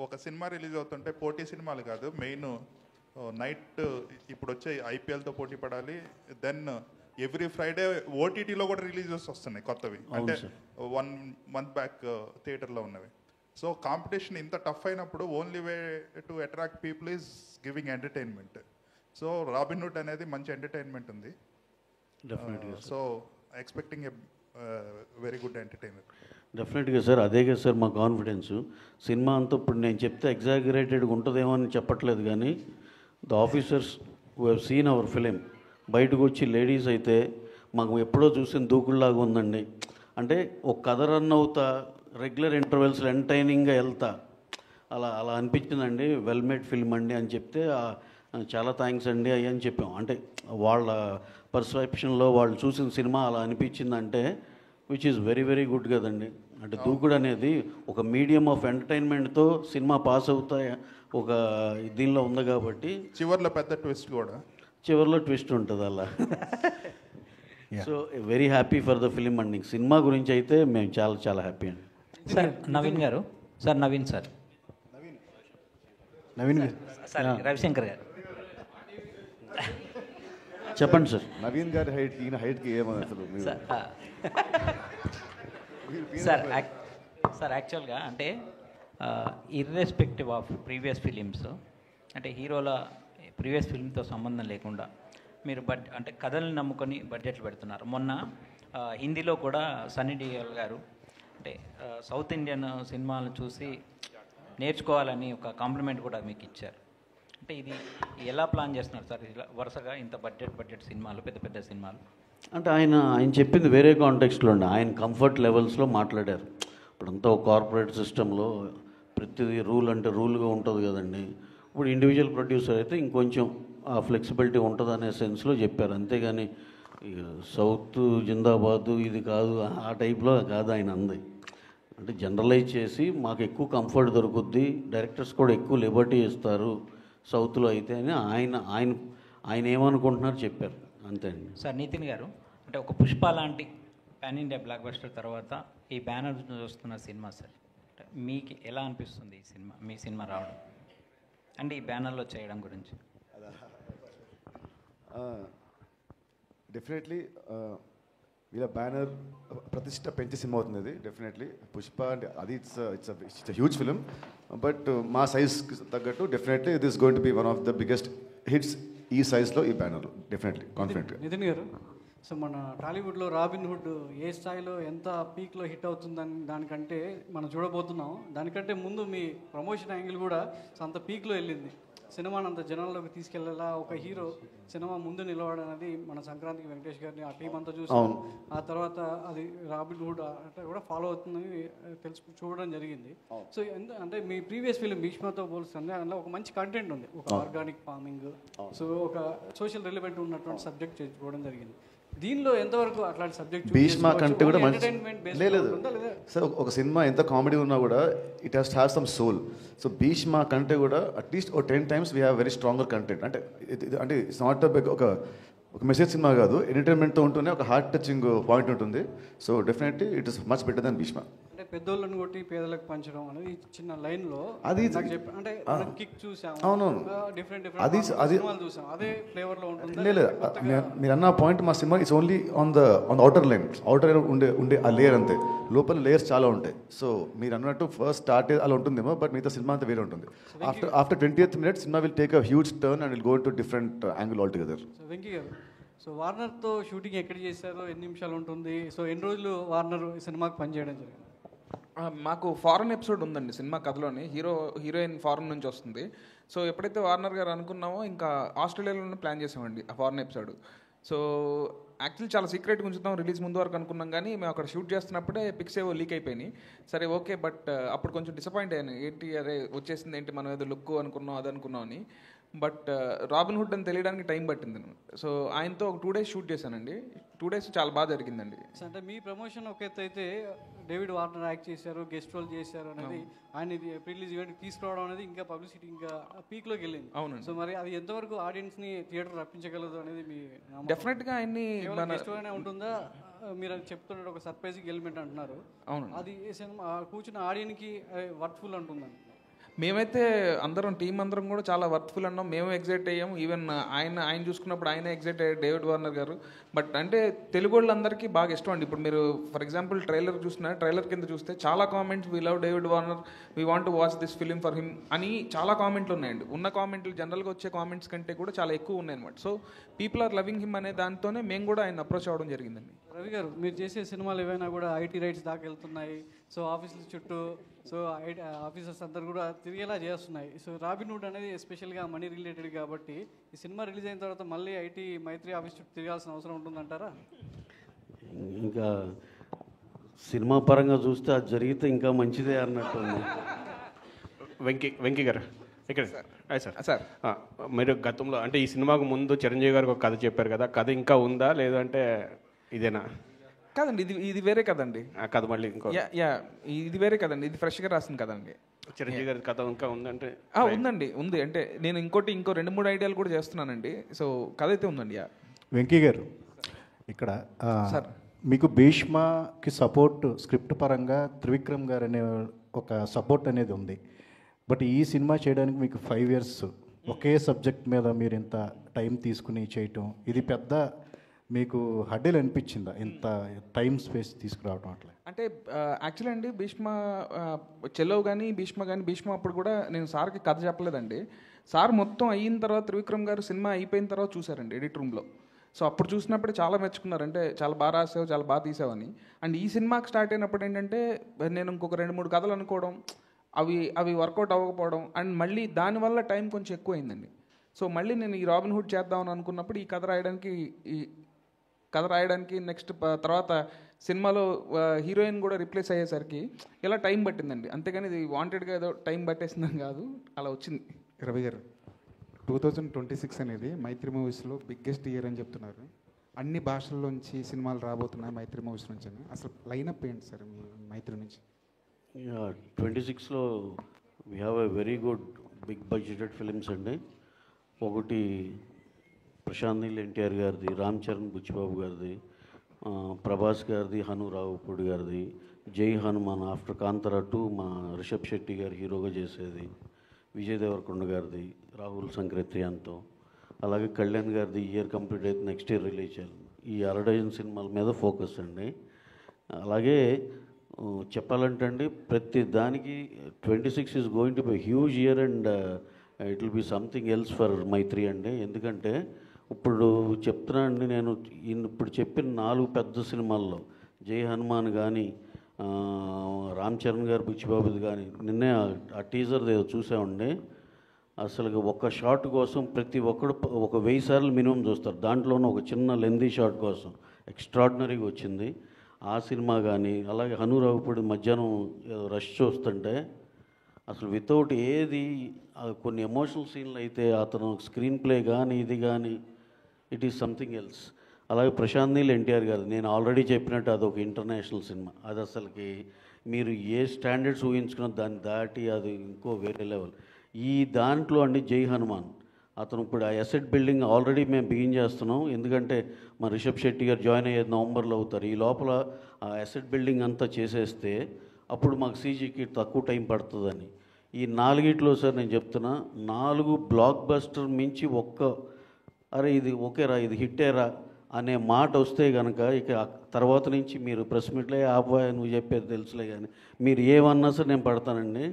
ఒక సినిమా రిలీజ్ అవుతుంటే పోటీ సినిమాలు కాదు, మెయిన్ నైట్ ఇప్పుడు వచ్చే ఐపీఎల్తో పోటీ పడాలి. దెన్ ఎవ్రీ ఫ్రైడే ఓటీటీలో కూడా రిలీజెస్ వస్తున్నాయి కొత్తవి, అంటే 1 month బ్యాక్ థియేటర్లో ఉన్నవి. సో కాంపిటీషన్ ఇంత టఫ్ అయినప్పుడు only way to attract people is giving entertainment. So Robinhood అనేది మంచి ఎంటర్టైన్మెంట్ ఉంది. So expecting a very good entertainer. డెఫినెట్గా సార్, అదే కదా సార్ మా కాన్ఫిడెన్సు. సినిమా అంతా ఇప్పుడు నేను చెప్తే ఎగ్జాగరేటెడ్గా ఉంటుందేమో అని చెప్పట్లేదు, కానీ the officers who have seen hour film బయటకు వచ్చి లేడీస్ అయితే మాకు ఎప్పుడో చూసిన దూకుల్లాగా ఉందండి. అంటే ఒక కథ రన్ అవుతా రెగ్యులర్ ఇంటర్వెల్స్లో ఎంటర్టైనింగ్గా వెళ్తా అలా అనిపించిందండి. వెల్ మేడ్ ఫిల్మ్ అండి అని చెప్తే చాలా థ్యాంక్స్ అండి అయ్యి అని చెప్పాం. అంటే వాళ్ళ పర్సెప్షన్లో వాళ్ళు చూసిన సినిమా అలా అనిపించిందంటే which is very very good కదండి. అంటే దూకుడు అనేది ఒక మీడియం ఆఫ్ ఎంటర్టైన్మెంట్తో సినిమా పాస్ అవుతా ఒక దీనిలో ఉంది కాబట్టి చివర్లో పెద్ద ట్విస్ట్ కూడా, చివరిలో ట్విస్ట్ ఉంటుంది అలా. So very happy for the film అండి. సినిమా గురించి అయితే మేము చాలా చాలా హ్యాపీ అండి. సార్ నవీన్ గారు, sir Naveen sir sir Ravishankar గారు చెప్పండి సార్. నవీన్ గారి హైట్ ఈయన హైట్కి ఏమో అసలు సార్ యాక్చువల్గా అంటే ఇర్రెస్పెక్టివ్ ఆఫ్ ప్రీవియస్ ఫిలిమ్స్, అంటే హీరోల ప్రీవియస్ ఫిల్మ్తో సంబంధం లేకుండా మీరు అంటే కథల్ని నమ్ముకొని బడ్జెట్లు పెడుతున్నారు. మొన్న హిందీలో కూడా సన్నీ డియోల్ గారు అంటే సౌత్ ఇండియన్ సినిమాలను చూసి నేర్చుకోవాలని ఒక కాంప్లిమెంట్ కూడా మీకు ఇచ్చారు. అంటే ఇది ఎలా ప్లాన్ చేస్తున్నారు సార్ ఇలా వరుసగా ఇంత బడ్జెట్ సినిమాలు, పెద్ద పెద్ద సినిమాలు? అంటే ఆయన చెప్పింది వేరే కాంటెక్స్ట్లో అండి. ఆయన కంఫర్ట్ లెవెల్స్లో మాట్లాడారు. ఇప్పుడంతా ఒక కార్పొరేట్ సిస్టంలో ప్రతిదీ రూల్ అంటే రూల్గా ఉంటుంది కదండి. ఇప్పుడు ఇండివిజువల్ ప్రొడ్యూసర్ అయితే ఇంకొంచెం ఆ ఫ్లెక్సిబిలిటీ ఉంటుంది అనే సెన్స్లో చెప్పారు. అంతేగాని ఇక సౌత్ జిందాబాదు ఇది కాదు ఆ టైప్లో కాదు ఆయన అంది. అంటే జనరలైజ్ చేసి మాకు ఎక్కువ కంఫర్ట్ దొరుకుద్ది, డైరెక్టర్స్ కూడా ఎక్కువ లిబర్టీ ఇస్తారు సౌత్లో అయితే అని ఆయన ఏమనుకుంటున్నారు చెప్పారు. అంతే అండి. సార్ నితిన్ గారు, అంటే ఒక పుష్ప లాంటి పాన్ ఇండియా బ్లాక్ బస్టర్ తర్వాత ఈ బ్యానర్ చూస్తున్న సినిమా సార్, అంటే మీకు ఎలా అనిపిస్తుంది ఈ సినిమా, మీ సినిమా రావడం అంటే ఈ బ్యానర్లో చేయడం గురించి? డెఫినెట్లీ వీళ్ళ బ్యానర్ ప్రతిష్ట పెంచే సినిమా అవుతుంది అది. డెఫినెట్లీ పుష్ప అంటే అది ఇట్స్ హ్యూజ్ ఫిలిం, బట్ మా సైజ్కి తగ్గట్టు definitely it is going to B one of the biggest hits ఈ సైజ్లో ఈ బ్యానర్లో. డెఫినెట్లీ కాన్ఫిడెంట్గా. నితిన్ గారు, సో మన టాలీవుడ్లో రాబిన్ హుడ్ ఏ స్థాయిలో ఎంత పీక్లో హిట్ అవుతుందని దానికంటే మనం చూడబోతున్నాం. దానికంటే ముందు మీ ప్రమోషన్ యాంగిల్ కూడా అంత పీక్లో వెళ్ళింది. సినిమాని అంత జనాల్లోకి తీసుకెళ్లేలా ఒక హీరో సినిమా ముందు నిలవడం అనేది మన సంక్రాంతికి వెంకటేష్ గారిని ఆ టీం అంతా చూసి ఆ తర్వాత అది రాబిన్ హుడ్ అంటే కూడా ఫాలో అవుతుందని చూడడం జరిగింది. సో అంటే మీ ప్రీవియస్ ఫిలిం భీష్మతో పోల్స్తుంది అందులో ఒక మంచి కంటెంట్ ఉంది, ఒక ఆర్గానిక్ ఫార్మింగ్, సో ఒక సోషల్ రిలవెంట్ ఉన్నటువంటి సబ్జెక్ట్ చూడడం జరిగింది. దీనిలో ఎంతవరకు అట్లాంటి సబ్జెక్ట్ భీష్మ కంటే కూడా మంచి లేదు సార్. ఒక సినిమా ఎంత కామెడీ ఉన్నా కూడా it has to have some soul. So Bheeshma కంటే కూడా అట్లీస్ట్ ఒక 10 times we have very stronger content. అంటే ఇట్స్ నాట్ ఒక మెసేజ్ సినిమా కాదు, ఎంటర్టైన్మెంట్తో ఉంటూనే ఒక హార్ట్ టచింగ్ పాయింట్ ఉంటుంది. So definitely it is much better than Bheeshma. అంటే పెద్దోళ్ళని కొట్టి పేదలకు పంచడం అనేది చిన్న లైన్లో అది అంటే కిక్ చూసాము, అవునవును, డిఫరెంట్ అది సినిమాలు చూసాం, అదే ఫ్లేవర్లో ఉంటుంది. లేదు మీరు అన్న పాయింట్, మా cinema it's only on the outer line. Outer ఉండే ఆ లేయర్ అంతే, లోపల లేయర్స్ చాలా ఉంటాయి. సో మీరు అన్నట్టు ఫస్ట్ స్టార్ట్ అలా ఉంటుందేమో, బట్ మిగతా సినిమా అంతా వేరే ఉంటుంది. After 20th minute cinema will take a huge turn and will go to different angle all together. So Venky గారు, సో వార్నర్తో షూటింగ్ ఎక్కడ చేశారో, ఎన్ని నిమిషాలు ఉంటుంది, సో ఎన్ని రోజులు వార్నర్ సినిమాకి పనిచేయడం జరిగింది? మాకు ఫారెన్ ఎపిసోడ్ ఉందండి సినిమా కథలోని. హీరోయిన్ ఫారెన్ నుంచి వస్తుంది. సో ఎప్పుడైతే వార్నర్ గారు అనుకున్నామో ఇంకా ఆస్ట్రేలియాలోనే ప్లాన్ చేసామండి ఆ ఫారెన్ ఎపిసోడ్. సో యాక్చువల్లీ చాలా సీక్రెట్గా ఉంచుతాం రిలీజ్ ముందు వరకు అనుకున్నాం, కానీ మేము అక్కడ షూట్ చేస్తున్నప్పుడే పిక్స్ ఏవో లీక్ అయిపోయినాయి. సరే ఓకే, బట్ అప్పుడు కొంచెం డిసప్పాయింట్ అయ్యాను. ఏంటి అరే వచ్చేసింది ఏంటి, మనం ఏదో లుక్ అనుకున్నాం అది అనుకున్నాం అని. బట్ రాబిన్ హుడ్ అని తెలియడానికి టైం పట్టింది. సో ఆయనతో ఒక 2 days షూట్ చేశానండి. 2 days చాలా బాగా జరిగిందండి. అంటే మీ ప్రమోషన్ ఒక ఎత్తు అయితే, డేవిడ్ వార్నర్ యాక్ట్ చేశారు, గెస్ట్ రోల్ చేశారు అనేది, ఆయన ప్రీలీజ్ ఈవెంట్కి తీసుకురావడం అనేది ఇంకా పబ్లిసిటీ ఇంకా పీక్లోకి వెళ్ళింది. అవునండి. సో మరి అది ఎంతవరకు ఆడియన్స్ని థియేటర్ రప్పించగలదు అనేది మీ డెఫినెట్గా ఆయన్ని గెస్ట్ రోల్ ఉంటుందా? మీరు అది చెప్తున్నారు ఒక సర్ప్రైజింగ్ ఎలిమెంట్ అంటున్నారు. అవును, అది సినిమా కూర్చున్న ఆడియన్కి వర్త్ఫుల్ అంటుందండి. మేమైతే అందరం టీం అందరం కూడా చాలా వర్త్ఫుల్ అన్నాం. మేము ఎగ్జైట్ అయ్యాము. ఈవెన్ ఆయన చూసుకున్నప్పుడు ఆయన ఎగ్జైట్ అయ్యారు, డేవిడ్ వార్నర్ గారు. బట్ అంటే తెలుగు వాళ్ళందరికీ బాగా ఇష్టం అండి. ఇప్పుడు మీరు ఫర్ ఎగ్జాంపుల్ ట్రైలర్ చూసిన, ట్రైలర్ కింద చూస్తే చాలా comments, we love David Warner, we want to watch this film for him అని చాలా కామెంట్లు ఉన్నాయండి. ఉన్న కామెంట్లు జనరల్గా వచ్చే కామెంట్స్ కంటే కూడా చాలా ఎక్కువ ఉన్నాయి అనమాట. So people are loving him అనే దాంతోనే మేము కూడా ఆయన అప్రోచ్ అవ్వడం జరిగిందండి. రవి గారు, మీరు చేసే సినిమాలు ఏవైనా కూడా ఐటీ రైట్స్ దాకా వెళ్తున్నాయి. సో ఆఫీసుల చుట్టూ సో ఆఫీసర్స్ అందరు కూడా తిరిగేలా చేస్తున్నాయి. సో రాబిన్ హుడ్ అనేది ఎస్పెషల్గా మనీ రిలేటెడ్ కాబట్టి ఈ సినిమా రిలీజ్ అయిన తర్వాత మళ్ళీ ఐటీ మైత్రి ఆఫీస్ చుట్టూ తిరగాల్సిన అవసరం ఉంటుందంటారా? ఇంకా సినిమా పరంగా చూస్తే అది జరిగితే ఇంకా మంచిదే అన్నట్టు. వెంకీ గారు ఇక్కడ సార్ మీరు గతంలో అంటే ఈ సినిమాకు ముందు చిరంజీవి గారికి ఒక కథ చెప్పారు కదా, కథ ఇంకా ఉందా లేదంటే ఇదేనా? కాదండి, ఇది వేరే కదండి. కథ మళ్ళీ ఇంకో ఇది వేరే కదండి, ఇది ఫ్రెష్గా రాసింది కదండి. చిరంజీవి గారి కథ ఇంకా ఉందంటే? ఉందండి, ఉంది. అంటే నేను ఇంకో 2-3 ఐడియాలు కూడా చేస్తున్నానండి. సో కథ అయితే ఉందండి. వెంకీ గారు, ఇక్కడ మీకు భీష్మకి సపోర్ట్ స్క్రిప్ట్ పరంగా త్రివిక్రమ్ గారు అనే ఒక సపోర్ట్ అనేది ఉంది. బట్ ఈ సినిమా చేయడానికి మీకు 5 years ఒకే సబ్జెక్ట్ మీద మీరు ఇంత టైం తీసుకుని చేయటం, ఇది పెద్ద మీకు హడ్డీలు అనిపించిందా ఇంత టైం స్పేస్ తీసుకురావడం? అట్లా అంటే యాక్చువల్లీ అండి భీష్మ చెలో కానీ భీష్మ అప్పుడు కూడా నేను సార్కి కథ చెప్పలేదండి. సార్ మొత్తం అయిన తర్వాత త్రివిక్రమ్ గారు సినిమా అయిపోయిన తర్వాత చూసారండి ఎడిట్ రూమ్లో. సో అప్పుడు చూసినప్పుడు చాలా మెచ్చుకున్నారు, అంటే చాలా బాగా రాసావు, చాలా బాగా తీసావని. అండ్ ఈ సినిమాకి స్టార్ట్ అయినప్పుడు ఏంటంటే నేను ఇంకొక 2-3 కథలు అనుకోవడం, అవి వర్కౌట్ అవ్వకపోవడం, అండ్ మళ్ళీ దానివల్ల టైం కొంచెం ఎక్కువ అయిందండి. సో మళ్ళీ నేను ఈ రాబిన్ హుడ్ చేద్దామని అనుకున్నప్పుడు ఈ కథ రాయడానికి కథ రాయడానికి నెక్స్ట్ తర్వాత సినిమాలో హీరోయిన్ కూడా రిప్లేస్ అయ్యేసరికి ఇలా టైం పట్టిందండి. అంతేగాని ఇది వాంటెడ్గా ఏదో టైం పట్టేసిందని కాదు, అలా వచ్చింది. రవి గారు 2026 అనేది మైత్రి మూవీస్లో బిగ్గెస్ట్ ఇయర్ అని చెప్తున్నారు. అన్ని భాషల్లోంచి సినిమాలు రాబోతున్నాయి మైత్రి మూవీస్ నుంచి అని. అసలు లైనప్ ఏంటి సార్ మీ మైత్రి నుంచి? 26లో we have a very good big budgeted films అండి. ఒకటి ప్రశాంత్ నీల్ ఎన్టీఆర్ గారిది, రామ్ చరణ్ బుచ్చిబాబు గారిది, ప్రభాస్ గారిది, హను రావుపూడి గారిది, జై హనుమాన్ ఆఫ్టర్ కాంతారా 2 మా రిషబ్ శెట్టి గారు హీరోగా చేసేది, విజయ్ దేవరకొండ గారిది, రాహుల్ సంక్రేత్రియాన్తో, అలాగే కళ్యాణ్ గారిది ఇయర్ కంప్లీట్ అయితే నెక్స్ట్ ఇయర్ రిలీజ్ చేయాలి. ఈ 60 సినిమాల మీద ఫోకస్ అండి. అలాగే చెప్పాలంటే అండి ప్రతి దానికి 26 is going to be huge year and it will be something else for Mythri అండి. ఎందుకంటే ఇప్పుడు చెప్తున్నా అండి, నేను ఇప్పుడు చెప్పిన 4 పెద్ద సినిమాల్లో జై హనుమాన్ కానీ, రామ్ చరణ్ గారు బుచ్చిబాబుది కానీ, నిన్నే ఆ టీజర్ ఏదో చూసామండి. అసలు ఒక్క షాట్ కోసం ప్రతి ఒక్కడు ఒక 1000 సార్లు మినిమం చూస్తారు. దాంట్లోనూ ఒక చిన్న లెందీ షాట్ కోసం ఎక్స్ట్రాడినరీగా వచ్చింది ఆ సినిమా. కానీ అలాగే హను రావుపూడి మధ్యాహ్నం రష్ చూస్తుంటే అసలు వితౌట్ ఏది కొన్ని ఎమోషనల్ సీన్లు అయితే అతను స్క్రీన్ ప్లే కానీ ఇది కానీ ఇట్ ఈస్ సంథింగ్ ఎల్స్. అలాగే ప్రశాంత్ నీల్ ఎన్టీఆర్ గారు నేను ఆల్రెడీ చెప్పినట్టు అదొక ఇంటర్నేషనల్ సినిమా. అది అసలుకి మీరు ఏ స్టాండర్డ్స్ ఊహించుకున్న దాన్ని దాటి అది ఇంకో వేరే లెవెల్. ఈ దాంట్లో అండి జై హనుమాన్ అతను ఇప్పుడు ఆ ఎసెట్ బిల్డింగ్ ఆల్రెడీ మేము బిగిన్ చేస్తున్నాం. ఎందుకంటే మా రిషబ్ శెట్టి గారు జాయిన్ అయ్యేది నవంబర్లో అవుతారు. ఈ లోపల ఆ ఎసెట్ బిల్డింగ్ అంతా చేసేస్తే అప్పుడు మాకు సీజీకి తక్కువ టైం పడుతుందని. ఈ 4 సార్ నేను చెప్తున్నా 4 బ్లాక్ బస్టర్ మించి అరే ఇది ఓకేరా ఇది హిట్టేరా అనే మాట వస్తే కనుక ఇక తర్వాత నుంచి మీరు ప్రెస్ మీట్లో ఆపోయా నువ్వు చెప్పేది తెలుసులే కానీ మీరు ఏమన్నా సరే నేను పడతానండి.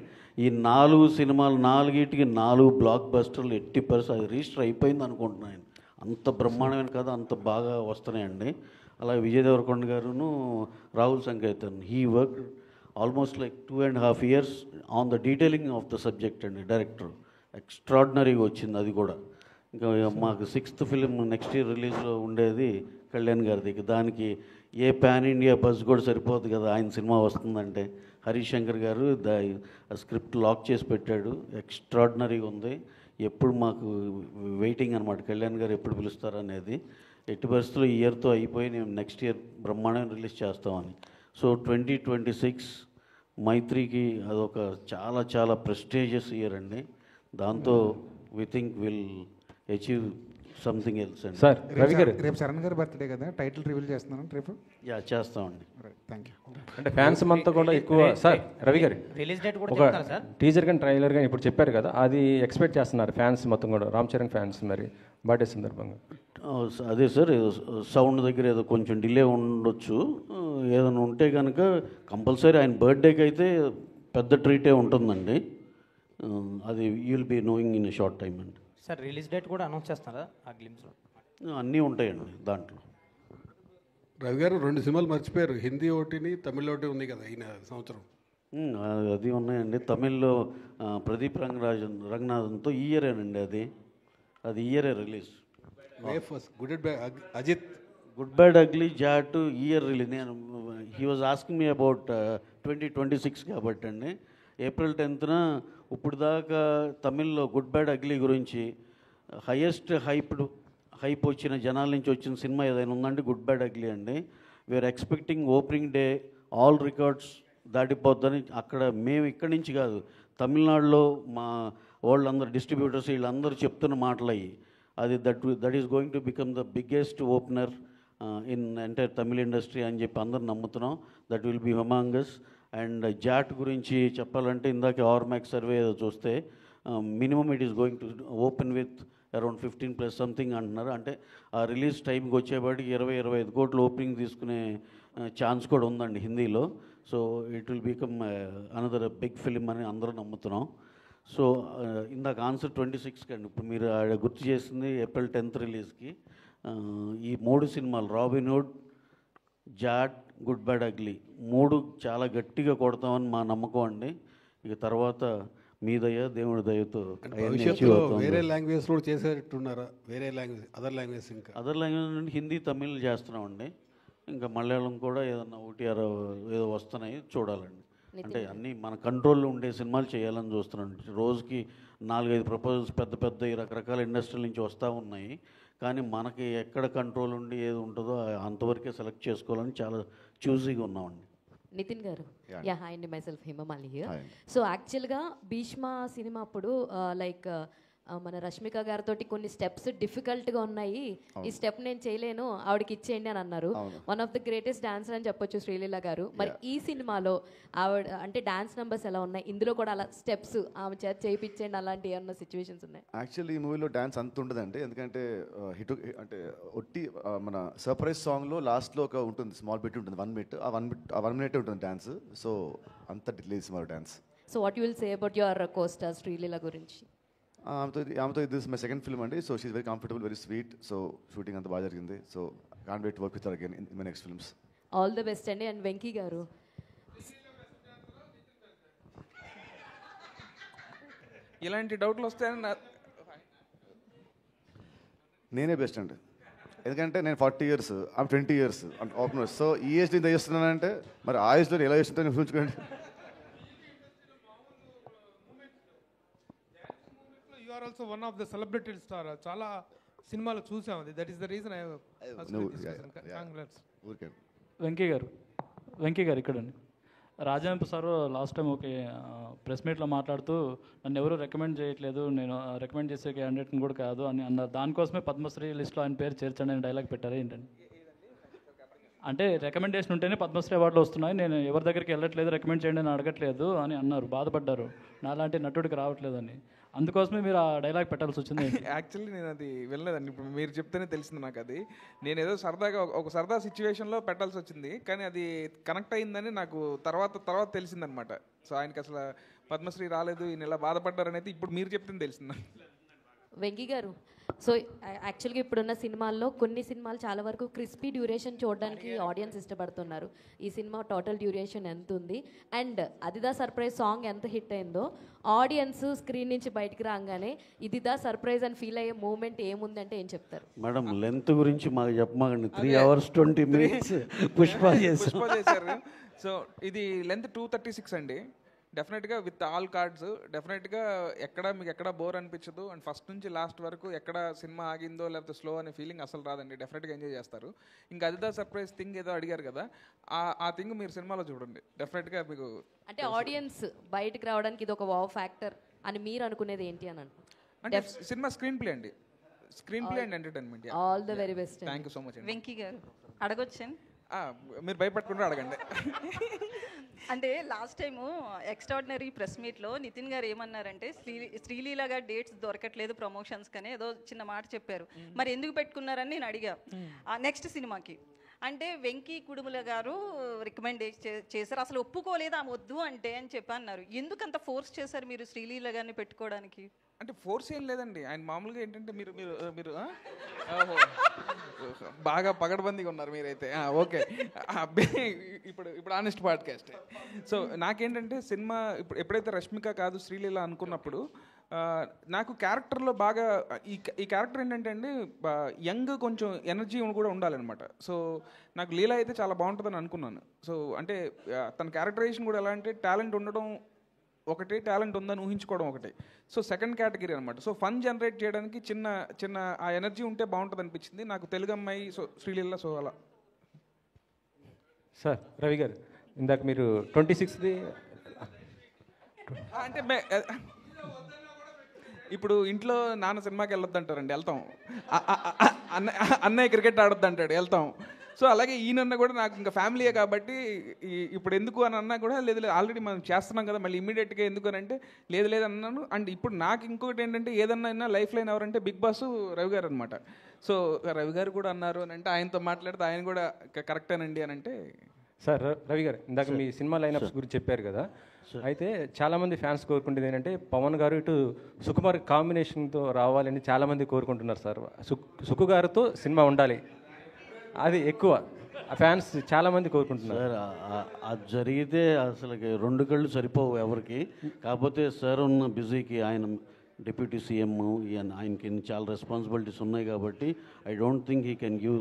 ఈ 4 సినిమాలు 4 బ్లాక్ బస్టర్లు 80% అది రిజిస్టర్ అయిపోయింది అనుకుంటున్నాను. అంత బ్రహ్మాండమైన కథ అంత బాగా వస్తున్నాయండి. అలాగే విజయ్ దేవరకొండ గారును Rahul Sankrityan he work almost like 2.5 years on the detailing of the subject అండి. డైరెక్టర్ ఎక్స్ట్రాడినరీగా వచ్చింది అది కూడా. ఇంకా మాకు 6th ఫిలిం నెక్స్ట్ ఇయర్ రిలీజ్లో ఉండేది కళ్యాణ్ గారిది. దానికి ఏ పాన్ ఇండియా బస్ కూడా సరిపోదు కదా ఆయన సినిమా వస్తుందంటే. హరీష్ శంకర్ గారు స్క్రిప్ట్ లాక్ చేసి పెట్టాడు. ఎక్స్ట్రాడినరీగా ఉంది. ఎప్పుడు మాకు వెయిటింగ్ అనమాట కళ్యాణ్ గారు ఎప్పుడు పిలుస్తారనేది. ఎట్టి పరిస్థితుల్లో ఈ ఇయర్తో అయిపోయి నేను నెక్స్ట్ ఇయర్ బ్రహ్మాండంగా రిలీజ్ చేస్తామని. సో 2026 మైత్రికి అదొక చాలా చాలా ప్రెస్టీజియస్ ఇయర్ అండి. దాంతో we think will achieve something else అండి. సార్ రవి గారు రేపు చరణ్ గారి బర్త్డే కదా, టైటిల్ రివీల్ చేస్తున్నాను రేపు. చేస్తామండి. Thank you. అంటే ఫ్యాన్స్ అంతా కూడా ఎక్కువ సార్ రవి గారు రిలీజ్ డేట్ కూడా ఒక చెప్తారా సార్? టీజర్ కానీ ట్రైలర్ కానీ ఇప్పుడు చెప్పారు కదా, అది ఎక్స్పెక్ట్ చేస్తున్నారు ఫ్యాన్స్ మొత్తం కూడా, రామ్ చరణ్ ఫ్యాన్స్ మరి బర్త్డే సందర్భంగా. అదే సార్ సౌండ్ దగ్గర ఏదో కొంచెం డిలే ఉండొచ్చు. ఏదైనా ఉంటే కనుక కంపల్సరీ ఆయన బర్త్డేకి అయితే పెద్ద ట్రీటే ఉంటుందండి. అది you will be knowing in a short time అండి. సార్ రిలీజ్ డేట్ కూడా అనౌన్స్ చేస్తారా ఆ గ్లిమ్స్లో? అన్నీ ఉంటాయండి దాంట్లో. రవి గారు 2 సినిమాలు మర్చిపోయారు, హిందీ ఒకటిని తమిళ ఒకటి ఉంది కదా ఈయన సంవత్సరం. అది ఉన్నాయండి. తమిళ్లో ప్రదీప్ రంగనాథన్తో ఈ ఇయరేనండి. అది ఇయరే release. Ajith good bad ugly Jaat year release. నేను he was asking me about 2026 కాబట్టి అండి. April 10th ఇప్పుడు దాకా తమిళ్లో గుడ్ బ్యాడ్ అగ్లీ గురించి హైయెస్ట్ హైప్ వచ్చిన జనాల నుంచి వచ్చిన సినిమా ఏదైనా ఉందంటే గుడ్ బ్యాడ్ అగ్లీ అండి. We are expecting opening day all records దాటిపోద్దని. అక్కడ మేము ఇక్కడి నుంచి కాదు, తమిళనాడులో మా వాళ్ళందరూ డిస్ట్రిబ్యూటర్స్ వీళ్ళందరూ చెప్తున్న మాటలు అయ్యి. అది that is going to become the biggest opener in entire Tamil industry అని చెప్పి అందరు నమ్ముతున్నాం. That will be humongous. And Jaat గురించి చెప్పాలంటే ఇందాక ఆర్మాక్స్ సర్వే ఏదో చూస్తే minimum it is going to open with around 15+ something అంటున్నారు. అంటే ఆ రిలీజ్ టైంకి వచ్చేపాటికి 20-25 కోట్లు ఓపెనింగ్ తీసుకునే ఛాన్స్ కూడా ఉందండి హిందీలో. So it will become another big film అని అందరూ నమ్ముతున్నాం. సో ఇందాక ఆన్సర్ 26కి అండి. ఇప్పుడు మీరు గుర్తు చేసింది April 10th రిలీజ్కి. ఈ 3 సినిమాలు Robinhood, Jaat, good bad ugly 3 చాలా గట్టిగా కొడతామని మా నమ్మకం అండి. ఇక తర్వాత మీ దయ దేవుడి దయతో అవన్నీ achieve భవిష్యత్తులో అవుతాం. వేరే లాంగ్వేజ్ కూడా చేసేట్టున్నారా? వేరే లాంగ్వేజ్, అదర్ లాంగ్వేజ్ ఇంకా అదర్ లాంగ్వేజ్ నుండి హిందీ తమిళ్ చేస్తున్నామండి. ఇంకా మలయాళం కూడా ఏదన్నా OTR ఏదో వస్తున్నాయి, చూడాలండి. అంటే అన్నీ మన కంట్రోల్లో ఉండే సినిమాలు చేయాలని చూస్తున్నాను. రోజుకి 4-5 ప్రపోజల్స్ పెద్ద పెద్ద ఈ రకరకాల ఇండస్ట్రీల నుంచి వస్తూ ఉన్నాయి. కానీ మనకి ఎక్కడ కంట్రోల్ ఉండి ఏది ఉంటుందో అంతవరకే సెలెక్ట్ చేసుకోవాలని చాలా చూజీగా ఉన్నామండి. నితిన్ గారు, Yeah. యా హాయ్ అండి, myself Hemamali here. Hi. So యాక్చువల్గా భీష్మ సినిమా అప్పుడు లైక్ మన రష్మిక గారితో కొన్ని స్టెప్స్ డిఫికల్ట్గా ఉన్నాయి, ఈ స్టెప్ నేను చేయలేను ఆవిడకి ఇచ్చేయండి అని అన్నారు. One of the greatest dancer అని చెప్పొచ్చు శ్రీలీల గారు. మరి ఈ సినిమాలో ఆవిడ అంటే డాన్స్ నెంబర్స్ ఎలా ఉన్నాయి, ఇందులో కూడా అలా స్టెప్స్ ఆమె చేత చేయించండి అలాంటి ఏమన్నా సిచ్యువేషన్స్ ఉన్నాయి? యాక్చువల్లీ ఈ మూవీలో డ్యాన్స్ అంత ఉండదండి, ఎందుకంటే హిట్ అంటే ఒట్టి మన సర్ప్రైజ్ సాంగ్లో లాస్ట్లో ఒక ఉంటుంది, స్మాల్ బిట్ ఉంటుంది, 1 minute. ఆ 1 minute ఉంటుంది డ్యాన్స్. సో అంత లేదు మా dance. So what you will say about your costar Sreeleela గురించి? ఆమెతో దిస్ మై సెకండ్ ఫిల్మ్ అండి. So she's very comfortable, very sweet. So shooting అంతా బాగా జరిగింది. So can't wait to work with her again in my next films. All the best అండి. And Venky గారు, ఇలాంటి డౌట్లు వస్తాయని నేనే బెస్ట్ అండి, ఎందుకంటే నేను 40 years, ఆమె 20 years ఓపెన్. సో ఈ ఏజ్ ఇంత చేస్తున్నానంటే మరి ఆ ఏజ్లో ఎలా చేస్తుంటే ఊహించుకోండి. You are also one of the celebrity star. చాలా సినిమాలు చూసాము. That is the reason I ఊరికే. వెంకీ గారు ఇక్కడండి. రాజాంపు sir last time okay press మీట్లో మాట్లాడుతూ నన్ను ఎవరు రికమెండ్ చేయట్లేదు, నేను రికమెండ్ చేసే క్యాండిడేట్ని కూడా కాదు అని అన్నారు. దానికోసమే పద్మశ్రీ లిస్ట్లో ఆయన పేరు చేర్చండి అని డైలాగ్ పెట్టారు ఏంటండి? అంటే రికమెండేషన్ ఉంటేనే పద్మశ్రీ అవార్డులు వస్తున్నాయి, నేను ఎవరి దగ్గరికి వెళ్ళట్లేదు, రికమెండ్ చేయండి అని అడగట్లేదు అని అన్నారు, బాధపడ్డారు. నాలాంటి నటుడికి రావట్లేదని. అందుకోసమే మీరు ఆ డైలాగ్ పెట్టాల్సి వచ్చింది. యాక్చువల్లీ నేను అది వెళ్ళలేదండి, ఇప్పుడు మీరు చెప్తేనే తెలిసింది నాకు. అది నేను ఏదో సరదాగా ఒక సరదా సిచ్యువేషన్లో పెట్టాల్సి వచ్చింది, కానీ అది కనెక్ట్ అయిందని నాకు తర్వాత తెలిసిందనమాట. సో ఆయనకి అసలు పద్మశ్రీ రాలేదు, ఈయన ఇలా బాధపడ్డారనేది ఇప్పుడు మీరు చెప్తేనే తెలిసింది. వెంకీ గారు, సో యాక్చువల్గా ఇప్పుడున్న సినిమాల్లో కొన్ని సినిమాలు చాలా వరకు క్రిస్పీ డ్యూరేషన్ చూడడానికి ఆడియన్స్ ఇష్టపడుతున్నారు. ఈ సినిమా టోటల్ డ్యూరేషన్ ఎంత ఉంది, అండ్ అదిదా సర్ప్రైజ్ సాంగ్ ఎంత హిట్ అయిందో ఆడియన్స్ స్క్రీన్ నుంచి బయటికి రాగానే ఇదిదా సర్ప్రైజ్ అని ఫీల్ అయ్యే మూమెంట్ ఏముందంటే ఏం చెప్తారు? మేడం లెంత్ గురించి మాకు చెప్పమాకండి. 3 hours 20 minutes పుష్ప చేశారు. సో ఇది లెంత్ 236 అండి. డెఫినెట్గా విత్ ఆల్ కార్డ్స్ డెఫినెట్గా మీకు ఎక్కడ బోర్ అనిపించదు. అండ్ ఫస్ట్ నుంచి లాస్ట్ వరకు ఎక్కడ సినిమా ఆగిందో లేకపోతే స్లో అనే ఫీలింగ్ అసలు రాదండి. డెఫినెట్గా ఎంజాయ్ చేస్తారు. ఇంకా అదిదా సర్ప్రైజ్ థింగ్ ఏదో అడిగారు కదా, ఆ థింగ్ మీరు సినిమాలో చూడండి, డెఫినెట్గా మీకు అంటే ఆడియన్స్ బయటకు రావడానికి ఇది ఒక వావ్ ఫ్యాక్టర్ అని మీరు అనుకునేది ఏంటి అని అంటే సినిమా స్క్రీన్ ప్లే అండి, screen play and entertainment. All the very best. Thank you so much. Venky గారు అడగొచ్చాను, మీరు భయపడకుండా అడగండి. అంటే లాస్ట్ టైము ఎక్స్ట్రాడినరీ ప్రెస్ మీట్లో నితిన్ గారు ఏమన్నారంటే శ్రీలీల గారు డేట్స్ దొరకట్లేదు ప్రమోషన్స్ కానీ ఏదో చిన్న మాట చెప్పారు. మరి ఎందుకు పెట్టుకున్నారని నేను అడిగా నెక్స్ట్ సినిమాకి. అంటే వెంకీ కుడుముల గారు రికమెండ్ చేశారు, అసలు ఒప్పుకోలేదు ఆమె వద్దు అంటే అని చెప్పి అన్నారు. ఎందుకు అంత ఫోర్స్ చేశారు మీరు శ్రీలీల గారిని పెట్టుకోవడానికి? అంటే ఫోర్స్ ఏం లేదండి, ఆయన మామూలుగా ఏంటంటే మీరు మీరు మీరు బాగా పగడబందీగా ఉన్నారు మీరైతే. ఓకే, ఇప్పుడు ఆనెస్ట్ పాడ్కాస్ట్. సో నాకేంటంటే సినిమా ఎప్పుడైతే రష్మిక కాదు శ్రీలీల అనుకున్నప్పుడు నాకు క్యారెక్టర్లో బాగా ఈ క్యారెక్టర్ ఏంటంటే అండి యంగ్ కొంచెం ఎనర్జీ కూడా ఉండాలన్నమాట. సో నాకు లీల అయితే చాలా బాగుంటుందని అనుకున్నాను. సో అంటే తన క్యారెక్టరైజేషన్ కూడా ఎలా అంటే టాలెంట్ ఉండడం ఒకటి, టాలెంట్ ఉందని ఊహించుకోవడం ఒకటి. సో సెకండ్ కేటగిరీ అనమాట. సో ఫన్ జనరేట్ చేయడానికి చిన్న ఆ ఎనర్జీ ఉంటే బాగుంటుంది అనిపించింది నాకు. తెలుగు అమ్మాయి, సో శ్రీలీల, సో అలా. సార్ రవి గారు, ఇందాక మీరు 26th అంటే ఇప్పుడు ఇంట్లో నాన్న సినిమాకి వెళ్ళొద్దు అంటారండి, వెళ్తాం. అన్నయ్య క్రికెట్ ఆడొద్దు అంటాడు, వెళ్తాం. సో అలాగే ఈయనన్నా కూడా నాకు ఇంకా ఫ్యామిలీయే కాబట్టి ఇప్పుడు ఎందుకు అని అన్నా కూడా లేదు ఆల్రెడీ మనం చేస్తున్నాం కదా మళ్ళీ ఇమీడియట్గా ఎందుకు అని అంటే లేదు అన్నాను. అండ్ ఇప్పుడు నాకు ఇంకొకటి ఏంటంటే ఏదన్నా లైఫ్ లైన్ ఎవరంటే బిగ్ బాస్ రవి గారు అనమాట. సో రవి గారు కూడా అన్నారు అని అంటే ఆయనతో మాట్లాడితే ఆయన కూడా కరెక్టేనండి అని అంటే. సార్ రవి గారు, ఇందాక మీ సినిమా లైనప్స్ గురించి చెప్పారు కదా, అయితే చాలామంది ఫ్యాన్స్ కోరుకుంటుంది ఏంటంటే పవన్ గారు ఇటు సుకుమార్ కాంబినేషన్తో రావాలని చాలామంది కోరుకుంటున్నారు సార్. సుకు గారితో సినిమా ఉండాలి, అది ఎక్కువ. ఫ్యాన్స్ చాలామంది కోరుకుంటున్నారు. సార్ అది జరిగితే అసలు 2 కళ్ళు సరిపోవు ఎవరికి. కాకపోతే సార్ ఉన్న బిజీకి ఆయన డిప్యూటీ సీఎం ఆయనకి చాలా రెస్పాన్సిబిలిటీస్ ఉన్నాయి కాబట్టి I don't think he can give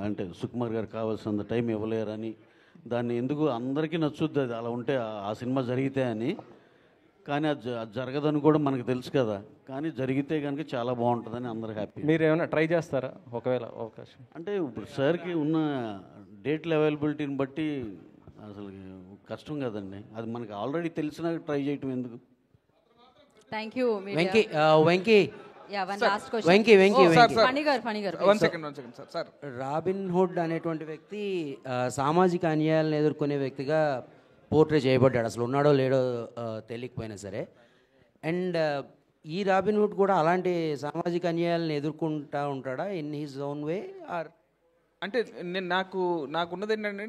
అంటే సుకుమార్ గారు కావాల్సినంత టైం ఇవ్వలేరని, దాన్ని ఎందుకు అందరికీ నచ్చుద్ది అది అలా ఉంటే ఆ సినిమా జరిగితే అని. కానీ అది జరగదని కూడా మనకు తెలుసు కదా, కానీ జరిగితే కనుక చాలా బాగుంటుందని అందరూ హ్యాపీ. మీరు ఏమైనా ట్రై చేస్తారా ఒకవేళ అవకాశం? అంటే ఇప్పుడు సార్కి ఉన్న డేట్ల అవైలబిలిటీని బట్టి అసలు కష్టం కదండి, అది మనకు ఆల్రెడీ తెలిసినా ట్రై చేయటం ఎందుకు. Thank you Venky Venky robin hood అనేటువంటి వ్యక్తి సామాజిక అన్యాయాలను ఎదుర్కొనే వ్యక్తిగా పోర్ట్రే చేయబడ్డాడు, అసలు ఉన్నాడో లేడో తెలియకపోయినా సరే. అండ్ ఈ రాబిన్ హుడ్ కూడా అలాంటి సామాజిక అన్యాయాలను ఎదుర్కొంటా ఉంటాడా in his own way or? అంటే నాకున్నది ఏంటంటే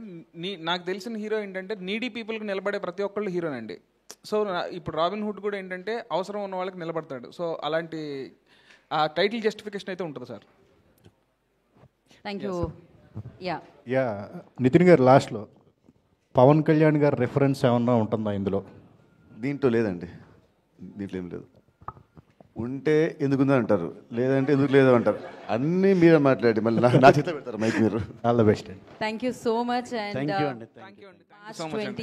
నాకు తెలిసిన హీరో ఏంటంటే నీడీ పీపుల్కి నిలబడే ప్రతి ఒక్కళ్ళు హీరోనండి. సో ఇప్పుడు రాబిన్ హుడ్ కూడా ఏంటంటే అవసరం ఉన్న వాళ్ళకి నిలబడతాడు. సో అలాంటి ఆ టైటిల్ జస్టిఫికేషన్ అయితే ఉంటుంది sir. Thank you. Yeah Nitin గారు లాస్ట్లో పవన్ కళ్యాణ్ గారు రెఫరెన్స్ ఏమన్నా ఉంటుందా ఇందులో? దీంట్లో లేదండి, దీంట్లో ఏం లేదు. ఉంటే ఎందుకుందని అంటారు, లేదంటే ఎందుకు లేదో అంటారు. అన్నీ మీరే మాట్లాడి మళ్ళీ నా చేత పెడతారు మైక్ మీరు. All the best. Thank you so much. Thank you అండి. అండ్